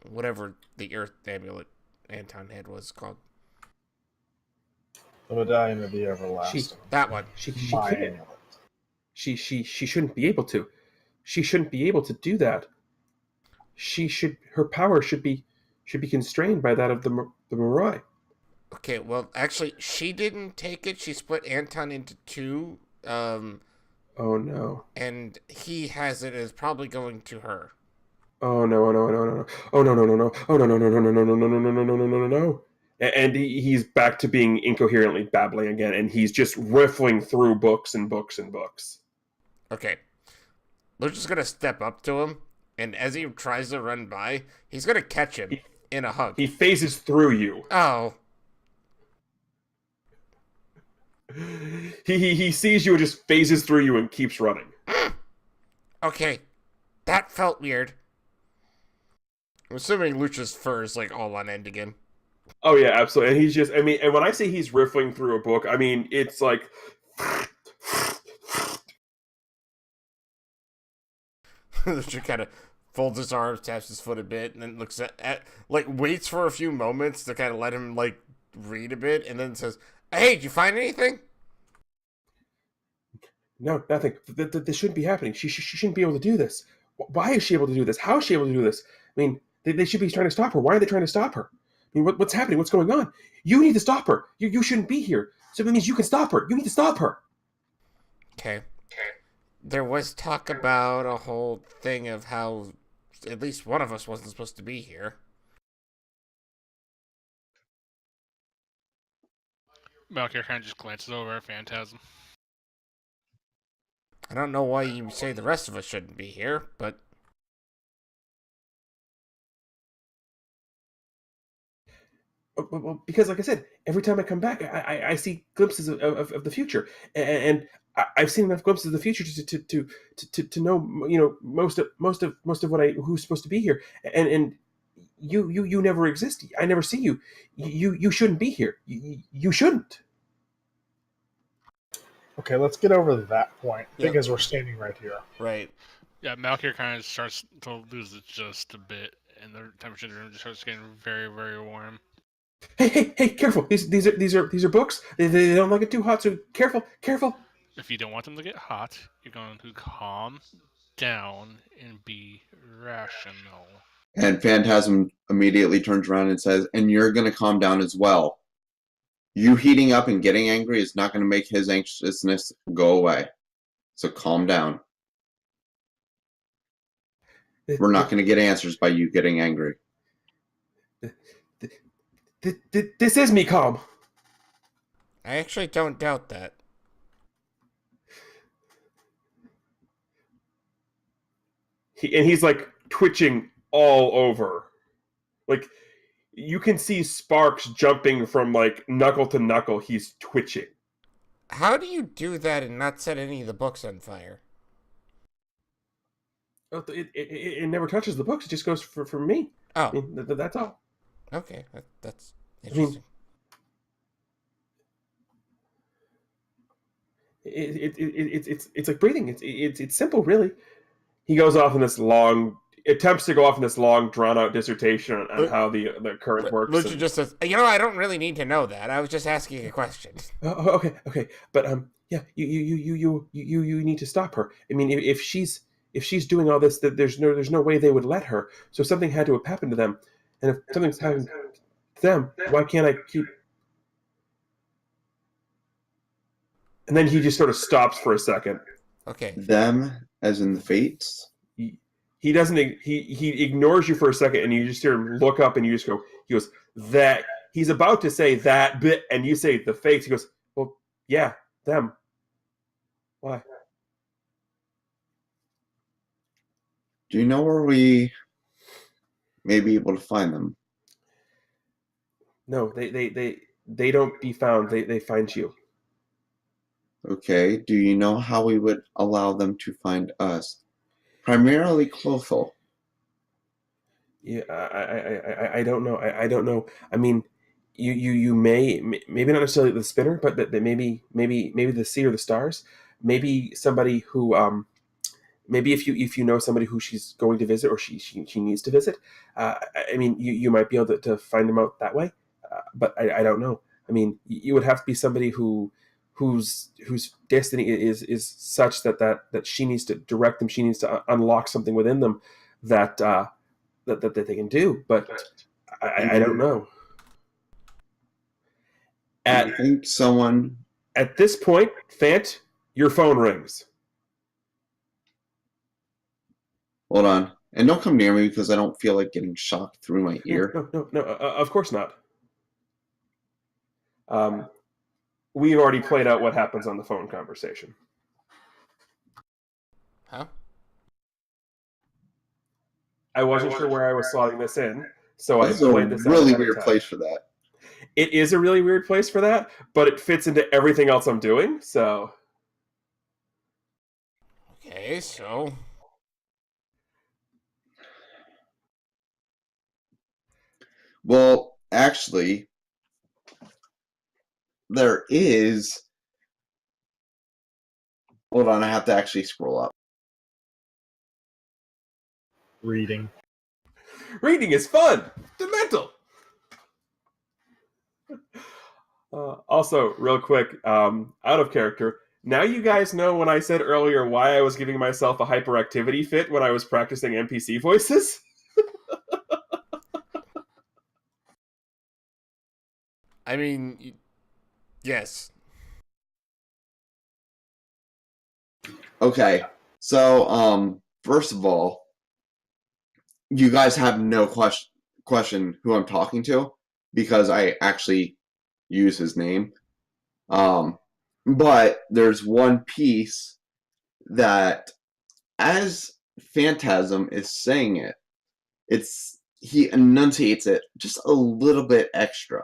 whatever the Earth amulet Anton had was called. The medallion of the She everlasting. That one. she My can't. amulet. She shouldn't be able to. She shouldn't be able to do that. Her power should be constrained by that of the Mirai. Okay, well, actually, she didn't take it. She split Anton into two, Oh no. and he has it as probably going to her. Oh no, no, no, no, no. Oh no, no, no, no. Oh no, no, no, no, no, no, no, no, no, no, no, no, no, no. And he's back to being incoherently babbling again, and he's just riffling through books and books and books. Okay. Lucha's gonna step up to him, and as he tries to run by, he's gonna catch him in a hug. He phases through you. Oh. He sees you and just phases through you and keeps running. Okay. That felt weird. I'm assuming Lucha's fur is like all on end again. Oh yeah, absolutely. And he's just, I mean, and when I say he's riffling through a book, I mean it's like Lucha kind of folds his arms, taps his foot a bit, and then looks at like waits for a few moments to kind of let him like read a bit, and then says, "Hey, did you find anything?" no, nothing. This shouldn't be happening. She shouldn't be able to do this. Why is she able to do this? How is she able to do this? I mean, they should be trying to stop her. Why are they trying to stop her? I mean, what's happening? What's going on? You need to stop her. You shouldn't be here. So that means you can stop her. You need to stop her. Okay. There was talk about a whole thing of how at least one of us wasn't supposed to be here. Malkir kind of just glances over at Phantasm. I don't know why you say the rest of us shouldn't be here, but Well, because, like I said, every time I come back, I see glimpses of the future, and I've seen enough glimpses of the future to know, you know, most of what who's supposed to be here, and you never exist. I never see you. You shouldn't be here. You shouldn't. Okay, let's get over that point Yep. because we're standing right here. right. Yeah, Malkir kind of starts to lose it just a bit, and the temperature in the room just starts getting very, very warm. Hey! Careful! These are books. They don't like it too hot. So careful! If you don't want them to get hot, you're going to calm down and be rational. And Phantasm immediately turns around and says, "And you're going to calm down as well. You heating up and getting angry is not going to make his anxiousness go away. So calm down. We're not going to get answers by you getting angry." This is me calm. I actually don't doubt that. He's like twitching all over. Like you can see sparks jumping from like knuckle to knuckle. He's twitching. How do you do that and not set any of the books on fire? It never touches the books. It just goes for me. Oh, I mean, that's all. okay. That's I interesting. It's like breathing. It's simple, really. He goes off in this long attempts to go off in this long, drawn out dissertation on how the current works. Lucha just says, I don't really need to know that. I was just asking a question. Okay, but yeah, you need to stop her. I mean, if she's doing all this, that there's no way they would let her. So something had to have happened to them, and if something's happened to them, why can't I keep? And then he just sort of stops for a second. Okay. Them, as in the Fates? He doesn't. He ignores you for a second, and you just hear him look up, and you just go. He goes, that. He's about to say that bit, and you say the Fates. He goes, well, yeah, them. Why? Do you know where we may be able to find them? No, they they don't be found. They find you. Okay. Do you know how we would allow them to find us? Primarily Clothel. Yeah, I don't know. I don't know. I mean, you may maybe not necessarily the spinner, but that maybe the sea or the stars. Maybe somebody who maybe if you know somebody who she's going to visit or she needs to visit. I mean, you might be able to find them out that way. But I don't know. I mean, you would have to be somebody whose destiny is such that she needs to direct them. She needs to unlock something within them that. That they can do, but I don't know. I think someone. At this point, Fant, your phone rings. Hold on. And don't come near me because I don't feel like getting shocked through my No, ear. no. Of course not. We've already played out what happens on the phone conversation. Huh? I wasn't sure where I was slotting this in, so I This is played a this out really ahead of weird time. place for that. It is a really weird place for that, but it fits into everything else I'm doing. So Okay, so Well, actually, there is. Hold on, I have to actually scroll up. Reading. reading is fun. Demental. Also, real quick, out of character. Now you guys know when I said earlier why I was giving myself a hyperactivity fit when I was practicing NPC voices. I mean, yes. Okay, so first of all, you guys have no question who I'm talking to because I actually use his name. But there's one piece that, as Phantasm is saying it, he enunciates it just a little bit extra,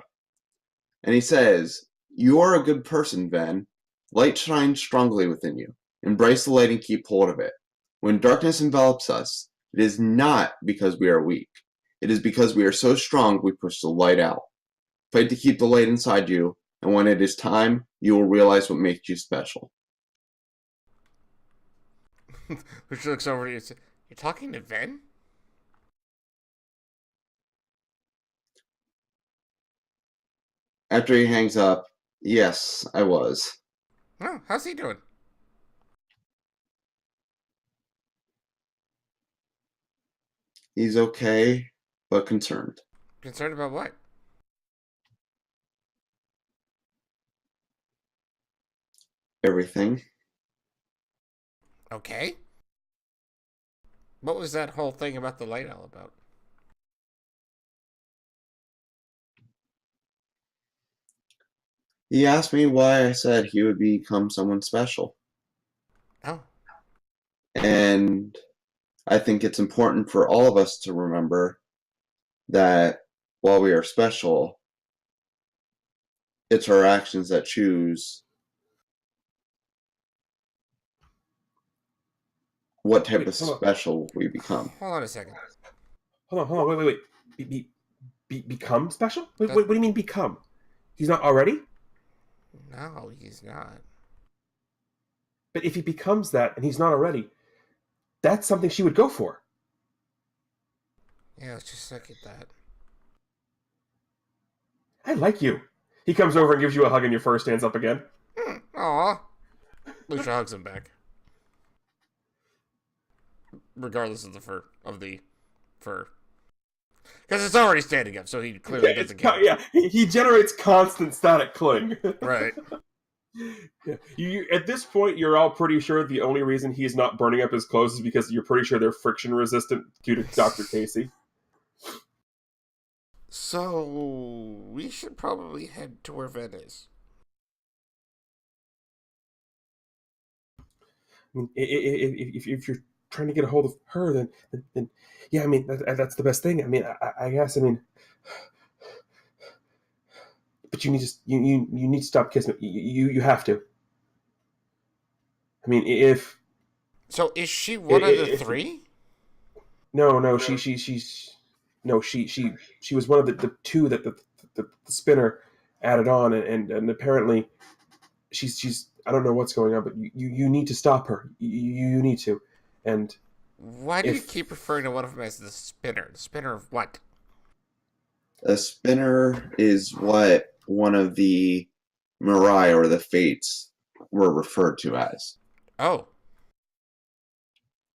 and he says, "You are a good person, Ven. Light shines strongly within you. Embrace the light and keep hold of it. When darkness envelops us, it is not because we are weak. It is because we are so strong we push the light out. Fight to keep the light inside you, and when it is time, you will realize what makes you special." Which looks over to you and says, "You're talking to Ven?" After he hangs up, yes, I was. Oh, how's he doing? He's okay, but concerned. Concerned about what? Everything. Okay. What was that whole thing about the light all about? He asked me why I said he would become someone special. Oh, And I think it's important for all of us to remember that while we are special, it's our actions that choose what type Wait, of hold on. special we become. hold on a second. Hold on, wait. Become special? What do you mean become? He's not already? No, he's not. But if he becomes that and he's not already, that's something she would go for. Yeah, let's just look at that. I like you. He comes over and gives you a hug and your fur stands up again. Aw. Lucia hugs him back. Regardless of the fur. Because it's already standing up, so he clearly doesn't care. Yeah, he generates constant static cling. Right. Yeah. At this point, you're all pretty sure the only reason he's not burning up his clothes is because you're pretty sure they're friction resistant due to Dr. Casey. So, we should probably head to where Ven is. I mean, if you're trying to get a hold of her, then yeah, I mean, that's the best thing. I mean, I guess, I mean, but you need to you need to stop kissing. You have to. I mean, if So is she one of the if three? no, she was one of the two that the spinner added on, and apparently she's I don't know what's going on, but you need to stop her. You need to, and Why do you if keep referring to one of them as the spinner? The spinner of what? A spinner is what one of the Mirai or the Fates were referred to as. Oh,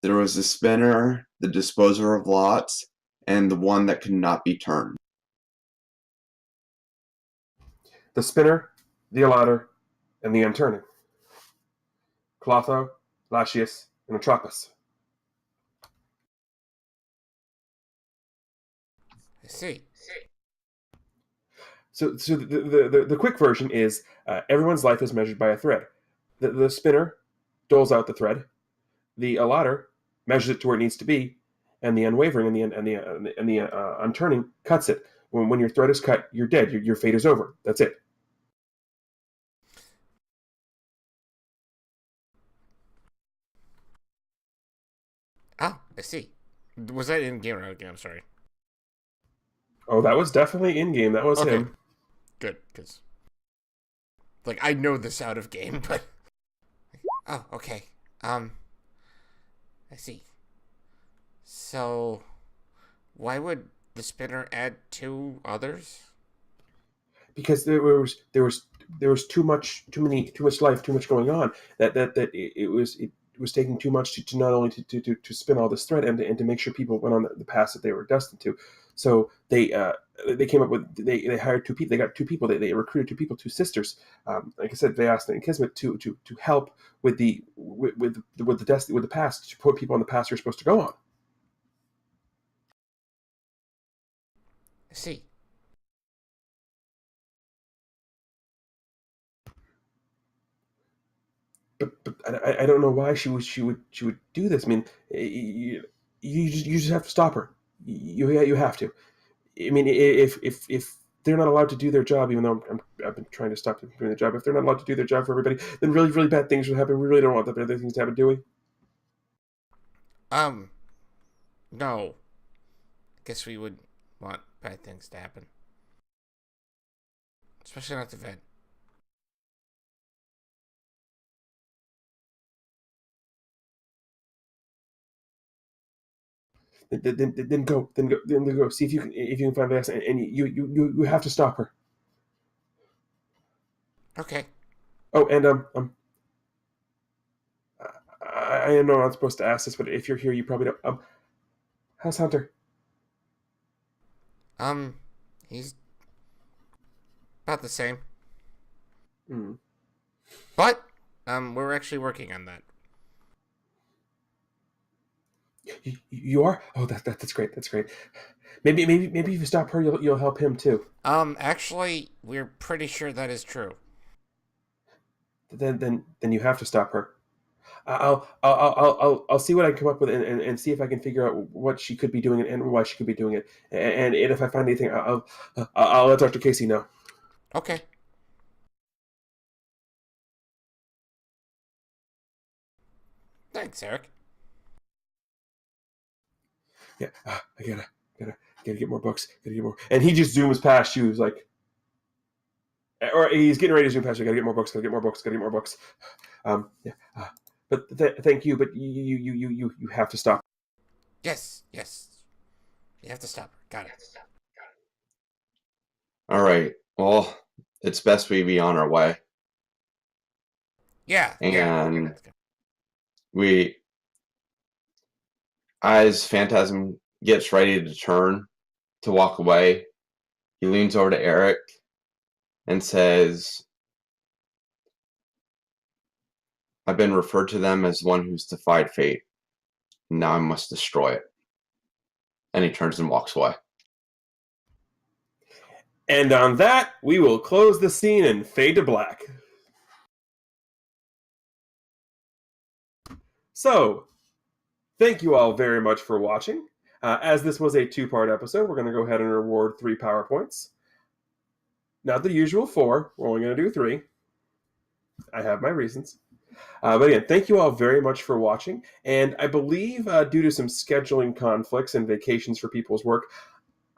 There was the spinner, the disposer of lots, and the one that could not be turned. the spinner, the alater, and the unturning, Clotho, Latius, and Atropos. I see. So the quick version is everyone's life is measured by a thread. The spinner doles out the thread. The alater measures it to where it needs to be, and the unwavering and the unturning cuts it. When your thread is cut, you're dead. Your fate is over. That's it. Oh, I see. Was that in game or out of game? I'm sorry. Oh, that was definitely in game. That was Okay. him. Good, because like I know this out of game, but oh, okay. I see. So, why would the spinner add two others? Because there was too much life, too much going on. It was taking too much to not only to spin all this thread and to make sure people went on the path that they were destined to. So they came up with they hired two people. They got two people. They recruited two people, two sisters. Like I said, Vyasna and Kismet to help with the past, to put people on the path you're supposed to go on. I see. But I don't know why she would do this. I mean, you just have to stop her. You have to. I mean, if they're not allowed to do their job, even though I've been trying to stop them from doing their job, if they're not allowed to do their job for everybody, then really bad things will happen. We really don't want that bad things to happen, do we? No. Guess we would want bad things to happen, especially not to Ven. Then go. See if you can find Vanessa, and you have to stop her. Okay. Oh, and I know I'm not supposed to ask this, but if you're here, you probably don't. How's Hunter? He's about the same, Hmm. but we're actually working on that. You are? Oh, that's great. That's great. Maybe if you stop her, you'll help him too. Actually, we're pretty sure that is true. Then you have to stop her. I'll see what I can come up with and see if I can figure out what she could be doing and why she could be doing it. And if I find anything, I'll let Dr. Casey know. Okay. Thanks, Eric. Yeah, I gotta get more books. Gotta get more. And he just zooms past you. He's like, or he's getting ready to zoom past you. Gotta get more books. Gotta get more books. Gotta get more books. Yeah. But thank you. But you have to stop. Yes. You have to stop her. Got it. All right. Well, it's best we be on our way. Yeah. And we, as Phantasm gets ready to turn to walk away, he leans over to Eric and says, I've been referred to them as one who's defied fate. Now I must destroy it. And he turns and walks away. And on that, we will close the scene and fade to black. So, thank you all very much for watching. As this was a two-part episode, we're going to go ahead and reward 3 PowerPoints. Not the usual 4. We're only going to do 3. I have my reasons. But again, thank you all very much for watching. And I believe due to some scheduling conflicts and vacations for people's work,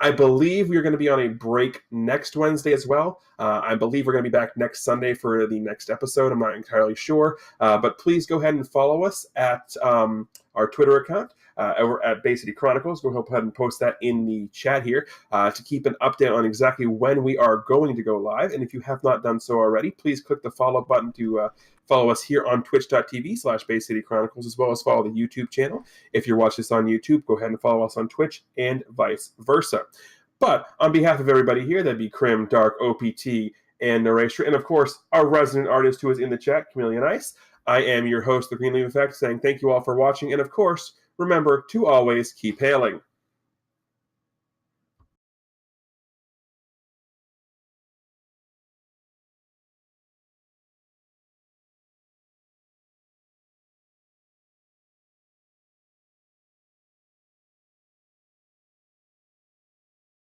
I believe we're going to be on a break next Wednesday as well. I believe we're going to be back next Sunday for the next episode. I'm not entirely sure. But please go ahead and follow us at our Twitter account over at Bay City Chronicles. Go ahead and post that in the chat here to keep an update on exactly when we are going to go live. And if you have not done so already, please click the follow button to follow us here on twitch.tv/Bay City Chronicles, as well as follow the YouTube channel. If you're watching this on YouTube, go ahead and follow us on Twitch and vice versa. But on behalf of everybody here, that'd be Krim, Dark, OPT, and Narration, and of course, our resident artist who is in the chat, Chameleon Ice, I am your host, The Green Leaf Effect, saying thank you all for watching, and of course, remember to always keep hailing.